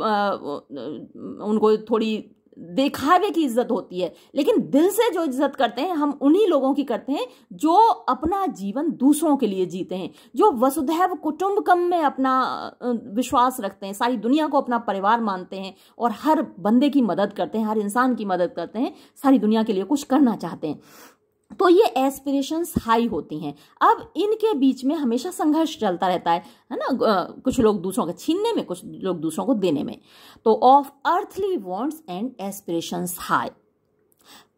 उनको थोड़ी दिखावे की इज्जत होती है, लेकिन दिल से जो इज्जत करते हैं हम उन्हीं लोगों की करते हैं जो अपना जीवन दूसरों के लिए जीते हैं, जो वसुधैव कुटुंबकम में अपना विश्वास रखते हैं, सारी दुनिया को अपना परिवार मानते हैं और हर बंदे की मदद करते हैं, हर इंसान की मदद करते हैं, सारी दुनिया के लिए कुछ करना चाहते हैं। तो ये एस्पिरेशंस हाई होती हैं। अब इनके बीच में हमेशा संघर्ष चलता रहता है ना, कुछ लोग दूसरों को छीनने में, कुछ लोग दूसरों को देने में। तो of earthly wants and aspirations high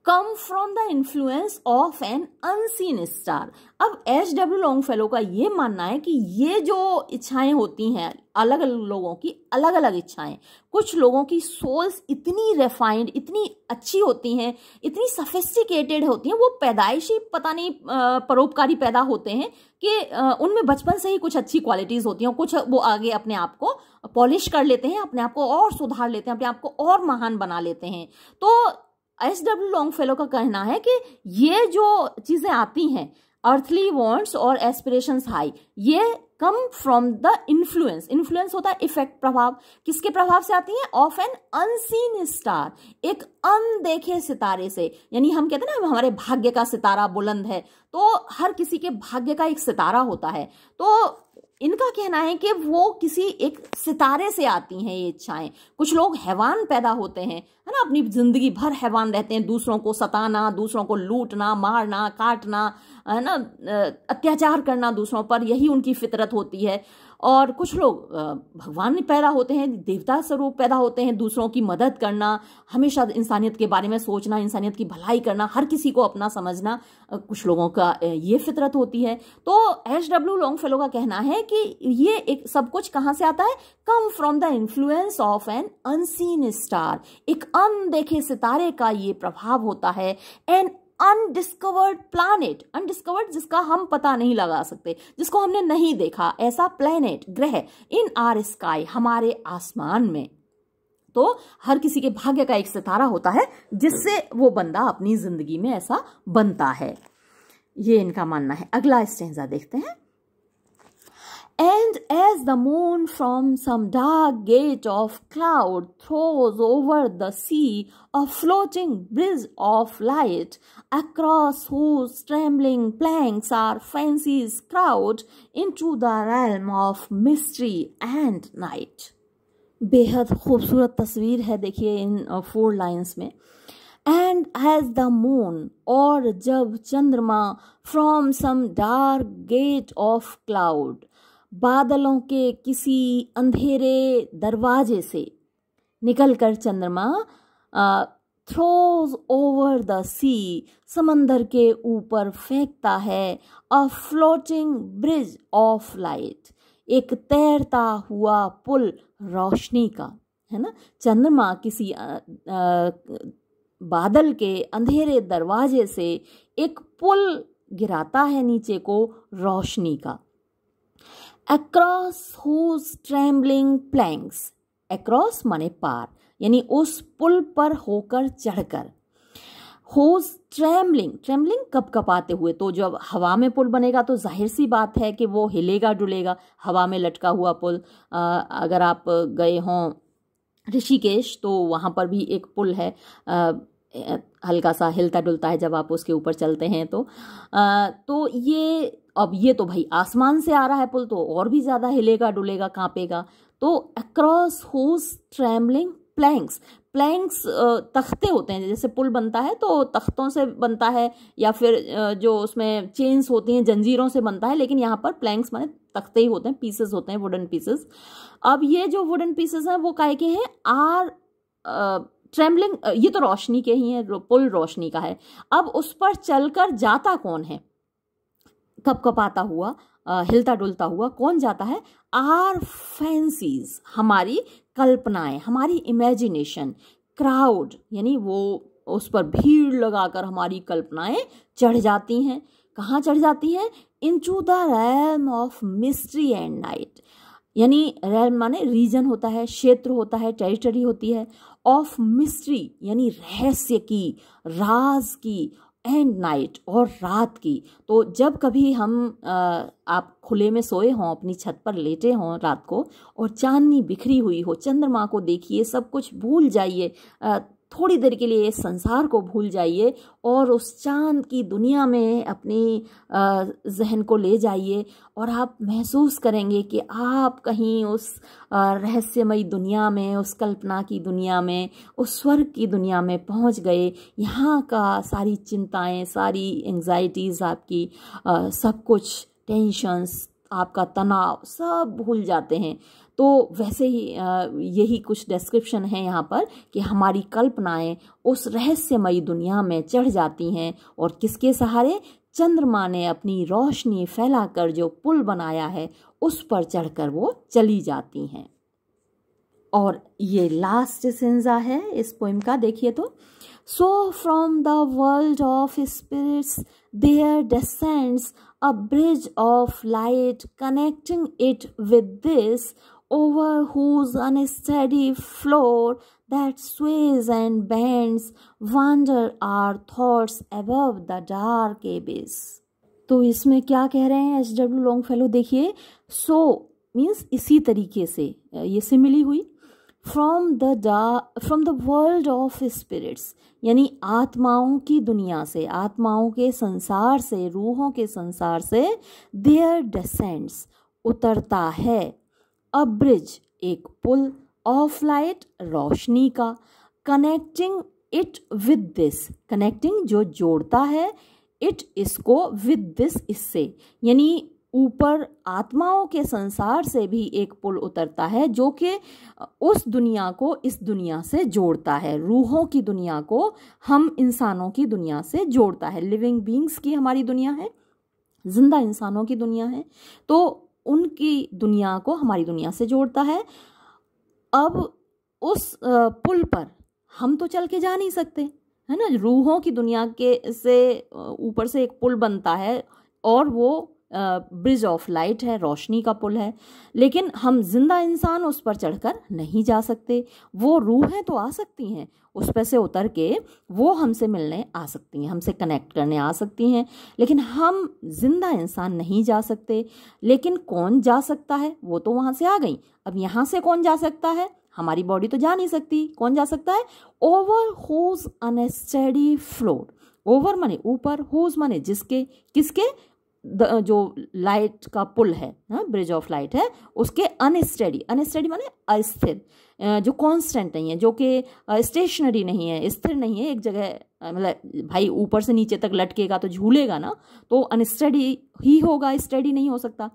come from the influence of an unseen star. अब H.W. लॉन्गफेलो का ये मानना है कि ये जो इच्छाएं होती हैं, अलग अलग लोगों की अलग अलग इच्छाएं, कुछ लोगों की सोल्स इतनी रिफाइंड, इतनी अच्छी होती हैं, इतनी सोफिस्टिकेटेड होती हैं, वो पैदाइशी पता नहीं परोपकारी पैदा होते हैं कि उनमें बचपन से ही कुछ अच्छी क्वालिटीज होती हैं, कुछ वो आगे अपने आप को पॉलिश कर लेते हैं, अपने आप को और सुधार लेते हैं, अपने आप को और महान बना लेते हैं। तो H.W. लॉन्गफेलो का कहना है कि ये जो चीजें आती हैं, अर्थली वांट्स और एस्पिरेशंस हाई, ये come from the influence. Influence होता है इफेक्ट, प्रभाव। किसके प्रभाव से आती है? ऑफ एन अनसीन स्टार, एक अनदेखे सितारे से। यानी हम कहते हैं ना हमारे भाग्य का सितारा बुलंद है, तो हर किसी के भाग्य का एक सितारा होता है। तो इनका कहना है कि वो किसी एक सितारे से आती हैं ये इच्छाएं। कुछ लोग हैवान पैदा होते हैं, है ना, अपनी जिंदगी भर हैवान रहते हैं, दूसरों को सताना, दूसरों को लूटना, मारना, काटना, है ना, अत्याचार करना दूसरों पर, यही उनकी फितरत होती है। और कुछ लोग भगवान में पैदा होते हैं, देवता स्वरूप पैदा होते हैं, दूसरों की मदद करना, हमेशा इंसानियत के बारे में सोचना, इंसानियत की भलाई करना, हर किसी को अपना समझना, कुछ लोगों का ये फितरत होती है। तो H.W. लॉन्गफेलो का कहना है कि ये एक सब कुछ कहाँ से आता है? Come from the influence of an unseen star, एक अनदेखे सितारे का ये प्रभाव होता है। एन अनडिस्कवर्ड प्लैनेट, अनडिस्कवर्ड जिसका हम पता नहीं लगा सकते, जिसको हमने नहीं देखा, ऐसा प्लैनेट, ग्रह, इन आर स्काई, हमारे आसमान में। तो हर किसी के भाग्य का एक सितारा होता है जिससे वो बंदा अपनी जिंदगी में ऐसा बनता है, ये इनका मानना है। अगला स्टेंजा देखते हैं। And as the moon from some dark gate of cloud throws over the sea a floating bridge of light, across whose trembling planks our fancies crowd into the realm of mystery and night. बेहद खूबसूरत तस्वीर है, देखिए इन 4 lines में। And as the moon, और जब चंद्रमा, from some dark gate of cloud, बादलों के किसी अंधेरे दरवाजे से निकलकर चंद्रमा थ्रोज ओवर द सी, समंदर के ऊपर फेंकता है, अ फ्लोटिंग ब्रिज ऑफ लाइट, एक तैरता हुआ पुल रोशनी का, है ना। चंद्रमा किसी बादल के अंधेरे दरवाजे से एक पुल गिराता है नीचे को रोशनी का। Across whose trembling planks, across माने पार, यानी उस पुल पर होकर चढ़कर। whose trembling, trembling कपकपाते हुए, तो जब हवा में पुल बनेगा तो जाहिर सी बात है कि वो हिलेगा डुलेगा, हवा में लटका हुआ पुल। अगर आप गए हों ऋषिकेश तो वहाँ पर भी एक पुल है, हल्का सा हिलता डुलता है जब आप उसके ऊपर चलते हैं। तो ये, अब ये तो भाई आसमान से आ रहा है पुल, तो और भी ज़्यादा हिलेगा डुलेगा, कांपेगा। तो across whose trembling planks, planks तख्ते होते हैं, जैसे पुल बनता है तो तख्तों से बनता है, या फिर जो उसमें चेन्स होती हैं जंजीरों से बनता है, लेकिन यहाँ पर प्लैंक्स माने तख्ते ही होते हैं, पीसेस होते हैं, वुडन पीसेस। अब ये जो वुडन पीसेस हैं वो काहे के हैं? आर ट्रेम्बलिंग, ये तो रोशनी के ही है, पुल रोशनी का है। अब उस पर चलकर जाता कौन है? कपकपाता हुआ, हिलता डुलता हुआ कौन जाता है? आर फैंसीज, हमारी कल्पनाएं, हमारी इमेजिनेशन। क्राउड यानी वो उस पर भीड़ लगाकर हमारी कल्पनाएं चढ़ जाती हैं। कहाँ चढ़ जाती हैं? Into the realm of mystery and night, यानी रैल्म माने रीजन होता है, क्षेत्र होता है, टेरिटरी होती है। ऑफ मिस्ट्री यानी रहस्य की, राज की, एंड नाइट और रात की। तो जब कभी हम आप खुले में सोए हों, अपनी छत पर लेटे हों रात को, और चांदनी बिखरी हुई हो, चंद्रमा को देखिए, सब कुछ भूल जाइए, थोड़ी देर के लिए इस संसार को भूल जाइए और उस चांद की दुनिया में अपनी जहन को ले जाइए और आप महसूस करेंगे कि आप कहीं उस रहस्यमयी दुनिया में, उस कल्पना की दुनिया में, उस स्वर्ग की दुनिया में पहुंच गए। यहाँ का सारी चिंताएं, सारी एंग्जाइटीज़ आपकी, सब कुछ टेंशन्स, आपका तनाव सब भूल जाते हैं। तो वैसे ही यही कुछ डिस्क्रिप्शन है यहाँ पर कि हमारी कल्पनाएं उस रहस्यमयी दुनिया में चढ़ जाती हैं और किसके सहारे? चंद्रमा ने अपनी रोशनी फैलाकर जो पुल बनाया है उस पर चढ़कर वो चली जाती हैं। और ये लास्ट स्टेंजा है इस पोएम का, देखिए तो। So from the world of spirits there descends a bridge of light connecting it with this, over whose unsteady floor that sways and bends wander our thoughts above the dark abyss। तो इसमें क्या कह रहे हैं H.W. Longfellow? देखिए, so means इसी तरीके से ये सिमिली हुई। From the world of spirits यानी आत्माओं की दुनिया से, आत्माओं के संसार से, रूहों के संसार से, देयर descends उतरता है, अ ब्रिज एक पुल, ऑफ लाइट रोशनी का, connecting it with this, connecting जो जोड़ता है, इट इसको, विद दिस इससे, यानी ऊपर आत्माओं के संसार से भी एक पुल उतरता है जो कि उस दुनिया को इस दुनिया से जोड़ता है, रूहों की दुनिया को हम इंसानों की दुनिया से जोड़ता है। लिविंग बीइंग्स की हमारी दुनिया है, जिंदा इंसानों की दुनिया है, तो उनकी दुनिया को हमारी दुनिया से जोड़ता है। अब उस पुल पर हम तो चल के जा नहीं सकते, है ना। रूहों की दुनिया के से ऊपर से एक पुल बनता है और वो ब्रिज ऑफ लाइट है, रोशनी का पुल है, लेकिन हम जिंदा इंसान उस पर चढ़कर नहीं जा सकते। वो रूहें तो आ सकती हैं, उस पर से उतर के वो हमसे मिलने आ सकती हैं, हमसे कनेक्ट करने आ सकती हैं, लेकिन हम जिंदा इंसान नहीं जा सकते। लेकिन कौन जा सकता है? वो तो वहाँ से आ गई। अब यहाँ से कौन जा सकता है? हमारी बॉडी तो जा नहीं सकती। कौन जा सकता है? Over whose unsteady floor. Over माने ऊपर, हुज माने जिसके, किसके? जो लाइट का पुल है, ब्रिज ऑफ लाइट है, उसके अनस्टेडी, अनस्टेडी माने अस्थिर, जो कांस्टेंट नहीं है, जो कि स्टेशनरी नहीं है, स्थिर नहीं है एक जगह। मतलब भाई ऊपर से नीचे तक लटकेगा तो झूलेगा ना, तो अनस्टेडी ही होगा, स्टेडी नहीं हो सकता।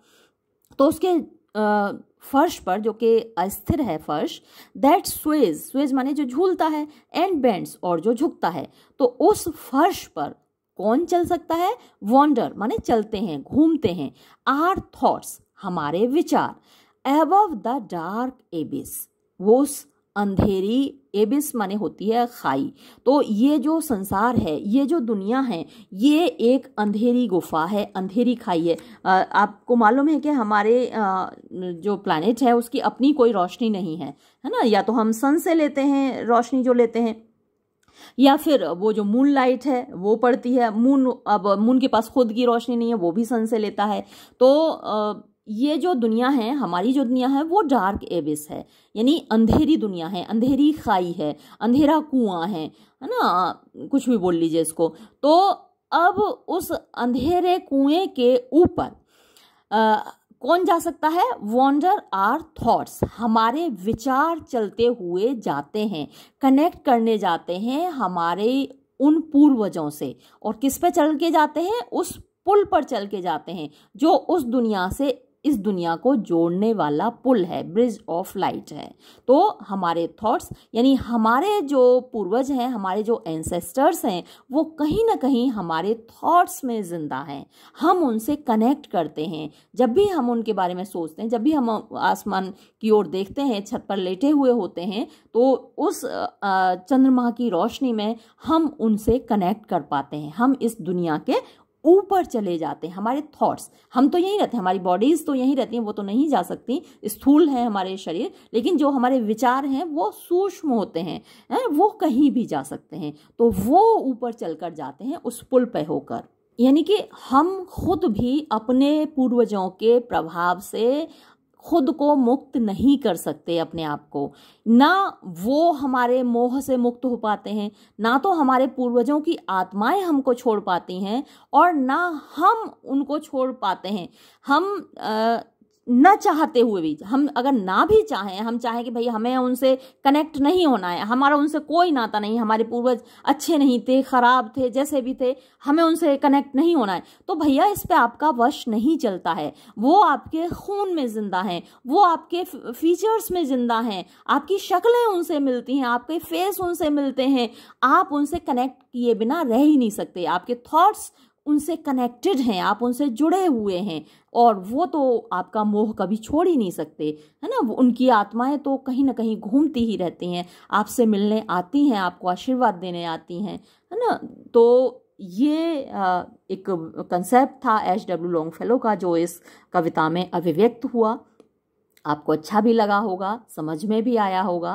तो उसके फर्श पर, जो कि अस्थिर है फर्श, दैट स्वेज, स्वेज माने जो झूलता है, एंड बेंड्स और जो झुकता है, तो उस फर्श पर कौन चल सकता है? वॉन्डर माने चलते हैं, घूमते हैं, आर थॉट्स हमारे विचार, एबव द डार्क एबिस, वो उस अंधेरी, एबिस माने होती है खाई। तो ये जो संसार है, ये जो दुनिया है, ये एक अंधेरी गुफा है, अंधेरी खाई है। आपको मालूम है कि हमारे जो प्लैनेट है उसकी अपनी कोई रोशनी नहीं है, है ना। या तो हम सन से लेते हैं रोशनी जो लेते हैं, या फिर वो जो मून लाइट है वो पड़ती है। मून, अब मून के पास खुद की रोशनी नहीं है, वो भी सन से लेता है। तो ये जो दुनिया है, हमारी जो दुनिया है, वो डार्क एबिस है, यानी अंधेरी दुनिया है, अंधेरी खाई है, अंधेरा कुआं है ना, कुछ भी बोल लीजिए इसको। तो अब उस अंधेरे कुएं के ऊपर कौन जा सकता है? वॉन्डर आर थॉट्स, हमारे विचार चलते हुए जाते हैं, कनेक्ट करने जाते हैं हमारे उन पूर्वजों से। और किस पे चल के जाते हैं? उस पुल पर चल के जाते हैं जो उस दुनिया से इस दुनिया को जोड़ने वाला पुल है, ब्रिज ऑफ लाइट है। तो हमारे थॉट्स, यानी हमारे जो पूर्वज हैं, हमारे जो एंसेस्टर्स हैं, वो कहीं ना कहीं हमारे थॉट्स में जिंदा हैं। हम उनसे कनेक्ट करते हैं। जब भी हम उनके बारे में सोचते हैं, जब भी हम आसमान की ओर देखते हैं, छत पर लेटे हुए होते हैं, तो उस चंद्रमा की रोशनी में हम उनसे कनेक्ट कर पाते हैं। हम इस दुनिया के ऊपर चले जाते हैं। हमारे थॉट्स, हम तो यहीं रहते हैं, हमारी बॉडीज तो यहीं रहती हैं, वो तो नहीं जा सकती, स्थूल है हमारे शरीर, लेकिन जो हमारे विचार हैं वो सूक्ष्म होते हैं, वो कहीं भी जा सकते हैं। तो वो ऊपर चलकर जाते हैं उस पुल पे होकर। यानी कि हम खुद भी अपने पूर्वजों के प्रभाव से खुद को मुक्त नहीं कर सकते अपने आप को, ना वो हमारे मोह से मुक्त हो पाते हैं, ना तो हमारे पूर्वजों की आत्माएं हमको छोड़ पाती हैं, और ना हम उनको छोड़ पाते हैं। हम न चाहते हुए भी, हम अगर ना भी चाहें, हम चाहें कि भाई हमें उनसे कनेक्ट नहीं होना है, हमारा उनसे कोई नाता नहीं, हमारे पूर्वज अच्छे नहीं थे, खराब थे, जैसे भी थे, हमें उनसे कनेक्ट नहीं होना है, तो भैया इस पे आपका वश नहीं चलता है। वो आपके खून में जिंदा हैं, वो आपके फीचर्स में जिंदा हैं, आपकी शक्लें उनसे मिलती हैं, आपके फेस उनसे मिलते हैं, आप उनसे कनेक्ट किए बिना रह ही नहीं सकते। आपके थॉट्स उनसे कनेक्टेड हैं, आप उनसे जुड़े हुए हैं, और वो तो आपका मोह कभी छोड़ ही नहीं सकते, है ना। उनकी आत्माएं तो कहीं ना कहीं घूमती ही रहती हैं, आपसे मिलने आती हैं, आपको आशीर्वाद देने आती हैं, है ना। तो ये एक कंसेप्ट था H.W. लॉन्गफेलो का, जो इस कविता में अभिव्यक्त हुआ। आपको अच्छा भी लगा होगा, समझ में भी आया होगा।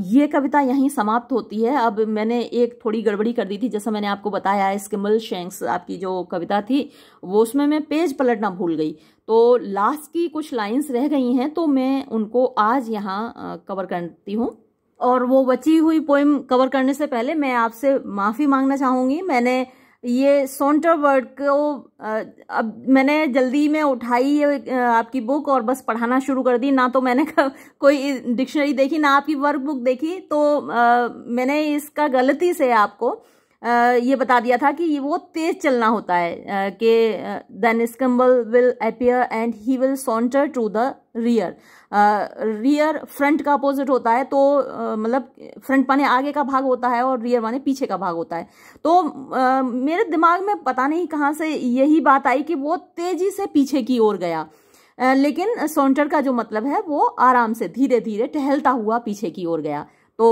ये कविता यहीं समाप्त होती है। अब मैंने एक थोड़ी गड़बड़ी कर दी थी, जैसा मैंने आपको बताया, स्किमल शैंक्स आपकी जो कविता थी वो, उसमें मैं पेज पलटना भूल गई, तो लास्ट की कुछ लाइंस रह गई हैं, तो मैं उनको आज यहाँ कवर करती हूँ। और वो बची हुई पोएम कवर करने से पहले मैं आपसे माफ़ी मांगना चाहूँगी। मैंने ये सॉन्टर वर्ड को अब मैंने जल्दी में उठाई ये आपकी बुक और बस पढ़ाना शुरू कर दी, ना तो मैंने कोई डिक्शनरी देखी, ना आपकी वर्क बुक देखी, तो मैंने इसका गलती से आपको ये बता दिया था कि वो तेज चलना होता है, कि then Skimble will appear and he will saunter to the rear. Rear front का अपोजिट होता है, तो मतलब फ्रंट माने आगे का भाग होता है और रियर माने पीछे का भाग होता है। तो मेरे दिमाग में पता नहीं कहाँ से यही बात आई कि वो तेजी से पीछे की ओर गया, लेकिन सॉन्टर का जो मतलब है वो आराम से धीरे धीरे टहलता हुआ पीछे की ओर गया। तो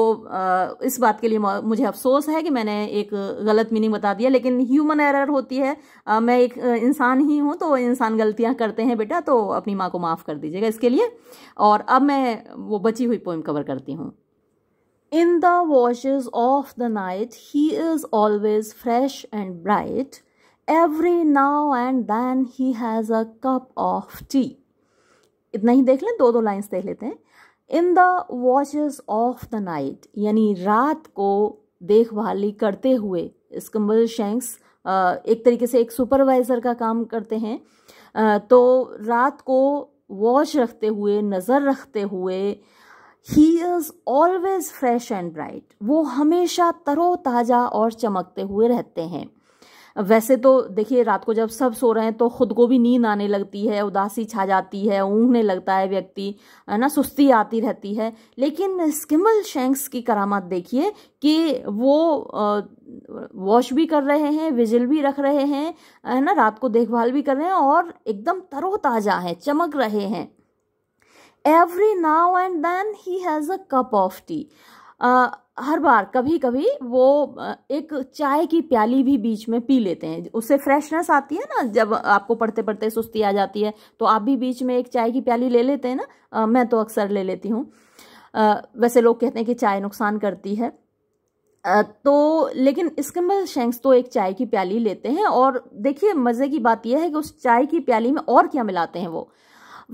इस बात के लिए मुझे अफसोस है कि मैंने एक गलत मीनिंग बता दिया, लेकिन ह्यूमन एरर होती है। मैं एक इंसान ही हूँ, तो इंसान गलतियाँ करते हैं बेटा, तो अपनी माँ को माफ़ कर दीजिएगा इसके लिए। और अब मैं वो बची हुई पोएम कवर करती हूँ। In the watches of the night he is always fresh and bright, every now and then he has a cup of tea. इतना ही देख लें, दो दो लाइन्स देख लेते हैं। In the watches of the night, यानी रात को देखभाली करते हुए स्किमल शैंक्स एक तरीके से एक सुपरवाइज़र का काम करते हैं। तो रात को वॉच रखते हुए, नज़र रखते हुए, ही is always fresh and bright, वो हमेशा तरोताज़ा और चमकते हुए रहते हैं। वैसे तो देखिए, रात को जब सब सो रहे हैं तो खुद को भी नींद आने लगती है, उदासी छा जाती है, ऊँघने लगता है व्यक्ति, है ना, सुस्ती आती रहती है। लेकिन स्किमल शैंक्स की करामात देखिए कि वो वॉश भी कर रहे हैं, विजिल भी रख रहे हैं, है ना, रात को देखभाल भी कर रहे हैं और एकदम तरोताज़ा है, चमक रहे हैं। Every now and then he has a cup of tea, हर बार कभी कभी वो एक चाय की प्याली भी बीच में पी लेते हैं, उससे फ्रेशनेस आती है ना। जब आपको पढ़ते पढ़ते सुस्ती आ जाती है तो आप भी बीच में एक चाय की प्याली ले लेते हैं ना। मैं तो अक्सर ले लेती हूँ। वैसे लोग कहते हैं कि चाय नुकसान करती है, तो लेकिन स्किमल शैंक्स तो एक चाय की प्याली लेते हैं। और देखिए, मज़े की बात यह है कि उस चाय की प्याली में और क्या मिलाते हैं वो,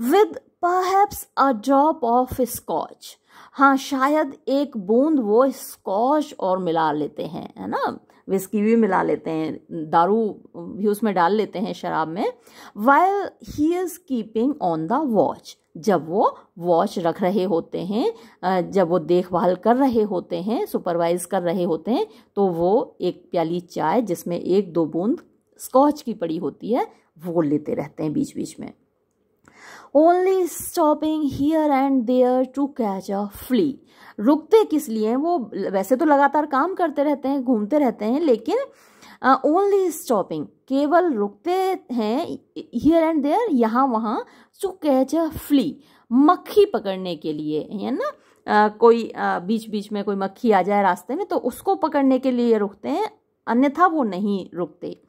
with perhaps a drop of Scotch, हाँ शायद एक बूंद वो स्कॉच और मिला लेते हैं, है ना, विस्की भी मिला लेते हैं, दारू भी उसमें डाल लेते हैं शराब में। While he is keeping on the watch, जब वो वॉच रख रहे होते हैं, जब वो देखभाल कर रहे होते हैं, सुपरवाइज कर रहे होते हैं, तो वो एक प्याली चाय जिसमें एक दो बूंद स्कॉच की पड़ी होती है वो लेते रहते हैं बीच बीच में। Only stopping here and there to catch a flea, रुकते किस लिए? वो वैसे तो लगातार काम करते रहते हैं, घूमते रहते हैं, लेकिन ओनली स्टॉपिंग, केवल रुकते हैं हियर एंड देयर, यहाँ वहाँ, टू कैच अ फ्ली, मक्खी पकड़ने के लिए, है ना। कोई बीच बीच में कोई मक्खी आ जाए रास्ते में तो उसको पकड़ने के लिए रुकते हैं, अन्यथा वो नहीं रुकते।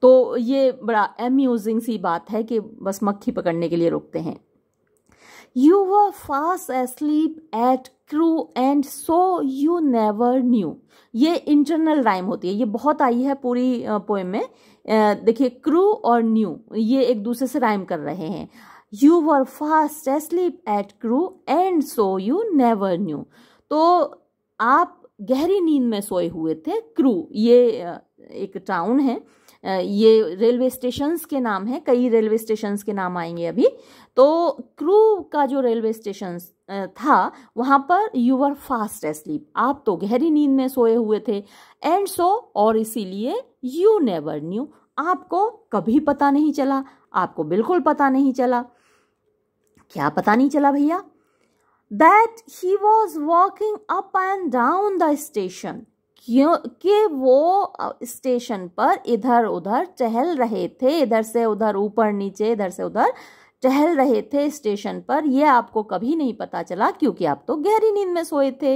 तो ये बड़ा अम्यूजिंग सी बात है कि बस मक्खी पकड़ने के लिए रुकते हैं। You were fast asleep at Crewe and so you never knew, ये इंटरनल राइम होती है, ये बहुत आई है पूरी पोएम में। देखिए, क्रू और न्यू ये एक दूसरे से राइम कर रहे हैं। You were fast asleep at Crewe and so you never knew. तो आप गहरी नींद में सोए हुए थे। क्रू ये एक टाउन है, ये रेलवे स्टेशंस के नाम है, कई रेलवे स्टेशंस के नाम आएंगे अभी। तो क्रू का जो रेलवे स्टेशन था वहाँ पर यू वर फास्ट एस्लीप, आप तो गहरी नींद में सोए हुए थे। एंड सो, और इसीलिए यू नेवर न्यू, आपको कभी पता नहीं चला, आपको बिल्कुल पता नहीं चला। क्या पता नहीं चला भैया? That he was walking up and down the station, कि वो स्टेशन पर इधर उधर टहल रहे थे, इधर से उधर, ऊपर नीचे, इधर से उधर टहल रहे थे स्टेशन पर। ये आपको कभी नहीं पता चला क्योंकि आप तो गहरी नींद में सोए थे।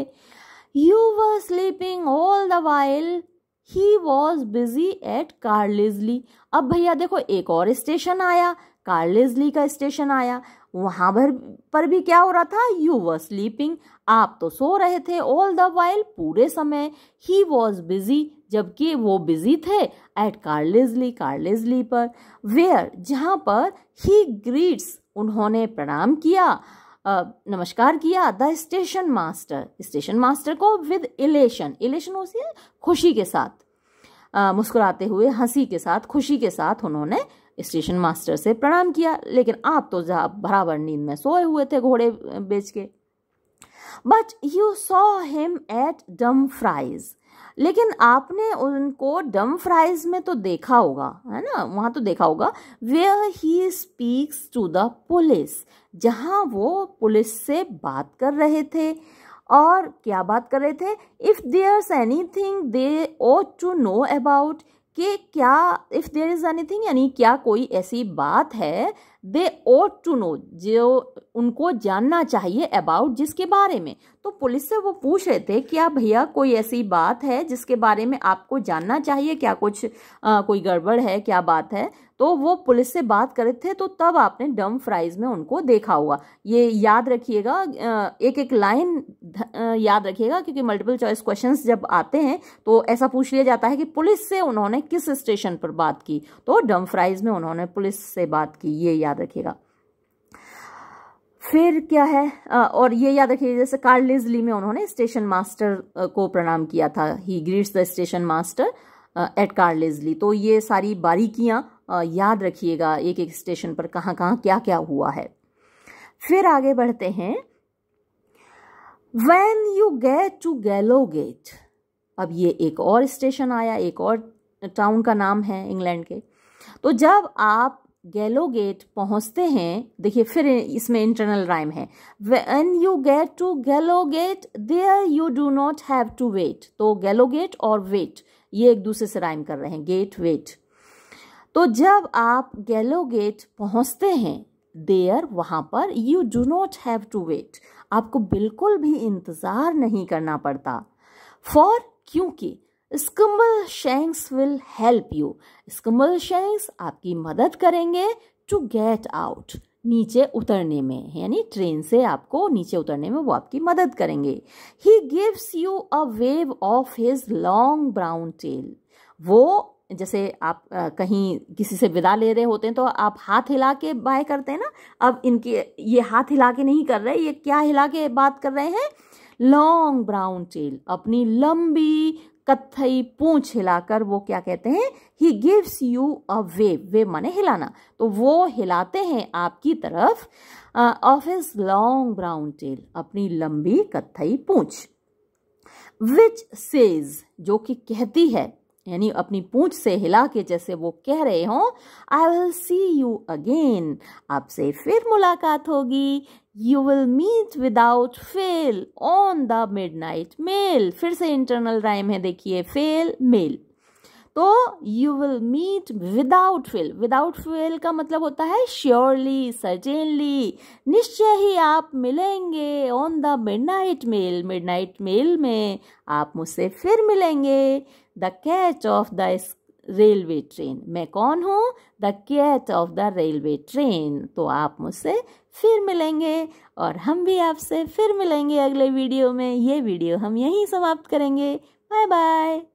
You were sleeping all the while he was busy at Carlisle. अब भैया देखो, एक और स्टेशन आया, कार्लिसली का स्टेशन आया, वहां पर भी क्या हो रहा था? यू वर स्लीपिंग, आप तो सो रहे थे। ऑल द वाइल, पूरे समय। ही वॉज बिजी, जबकि वो बिजी थे एट कार्लिसली, कार्लिसली पर। वेयर, जहां पर ही ग्रीट्स, उन्होंने प्रणाम किया, नमस्कार किया, the station master, station master को विद इलेशन, इलेशन होती है खुशी के साथ, मुस्कुराते हुए, हंसी के साथ, खुशी के साथ उन्होंने स्टेशन मास्टर से प्रणाम किया। लेकिन आप तो बराबर नींद में सोए हुए थे घोड़े बेच के। But you saw him at Dumfries, लेकिन आपने उनको डमफ्राइज में तो देखा होगा, है ना, वहां तो देखा होगा। Where he speaks to the police, जहां वो पुलिस से बात कर रहे थे। और क्या बात कर रहे थे? If there's anything they ought to know about, कि क्या, इफ देयर इज एनीथिंग यानी क्या कोई ऐसी बात है, दे ought टू नो, जो उनको जानना चाहिए, अबाउट, जिसके बारे में। तो पुलिस से वो पूछ रहे थे क्या भैया कोई ऐसी बात है जिसके बारे में आपको जानना चाहिए, क्या कुछ कोई गड़बड़ है, क्या बात है? तो वो पुलिस से बात कर रहे थे, तो तब आपने डम फ्राइज में उनको देखा होगा। ये याद रखिएगा, एक एक लाइन याद रखिएगा, क्योंकि मल्टीपल चॉइस क्वेश्चंस जब आते हैं तो ऐसा पूछ लिया जाता है कि पुलिस से उन्होंने किस स्टेशन पर बात की, तो डम फ्राइज में उन्होंने पुलिस से बात की, ये याद रखिएगा। फिर क्या है, और ये याद रखिए, जैसे कार्लिसली में उन्होंने स्टेशन मास्टर को प्रणाम किया था, he greets the station master at Carlisle. तो ये सारी बारीकियां याद रखिएगा, एक एक स्टेशन पर कहाँ कहाँ क्या क्या हुआ है। फिर आगे बढ़ते हैं। व्हेन यू गेट टू गैलोगेट, अब ये एक और स्टेशन आया, एक और टाउन का नाम है इंग्लैंड के। तो जब आप गैलोगेट पहुंचते हैं, देखिए फिर इसमें इंटरनल राइम है। When you get to Gallowgate there you do not have to wait. तो गैलोगेट और वेट ये एक दूसरे से राइम कर रहे हैं, गेट वेट। तो जब आप गैलोगेट पहुंचते हैं, देयर, वहां पर, you do not have to wait, आपको बिल्कुल भी इंतजार नहीं करना पड़ता। फॉर, क्योंकि Skimbleshanks will help you, Skimbleshanks आपकी मदद करेंगे टू गेट आउट, नीचे उतरने में, यानी ट्रेन से आपको नीचे उतरने में वो आपकी मदद करेंगे। He gives you a wave of his long brown tail, वो जैसे आप कहीं किसी से विदा ले रहे होते हैं तो आप हाथ हिला के बाय करते हैं ना, अब इनके ये हाथ हिला के नहीं कर रहे, ये क्या हिला के बात कर रहे हैं? लॉन्ग ब्राउन टेल, अपनी लंबी कत्थई पूंछ हिलाकर वो क्या कहते हैं? He gives you a wave, wave माने हिलाना, तो वो हिलाते हैं आपकी तरफ of his long brown tail, अपनी लंबी कत्थई पूंछ। विच सेज, जो कि कहती है, यानी अपनी पूंछ से हिला के जैसे वो कह रहे हो, I will see you again, आपसे फिर मुलाकात होगी। You will meet without fail on the midnight mail, फिर से इंटरनल राइम है, देखिए, फेल मेल। तो you will meet without fail, without fail का मतलब होता है श्योरली, सर्टेनली, निश्चय ही आप मिलेंगे। On the midnight mail, midnight mail में आप मुझसे फिर मिलेंगे। The cat of the railway train, मैं कौन हूँ? The cat of the railway train, तो आप मुझसे फिर मिलेंगे और हम भी आपसे फिर मिलेंगे अगले वीडियो में। ये वीडियो हम यहीं समाप्त करेंगे। Bye bye.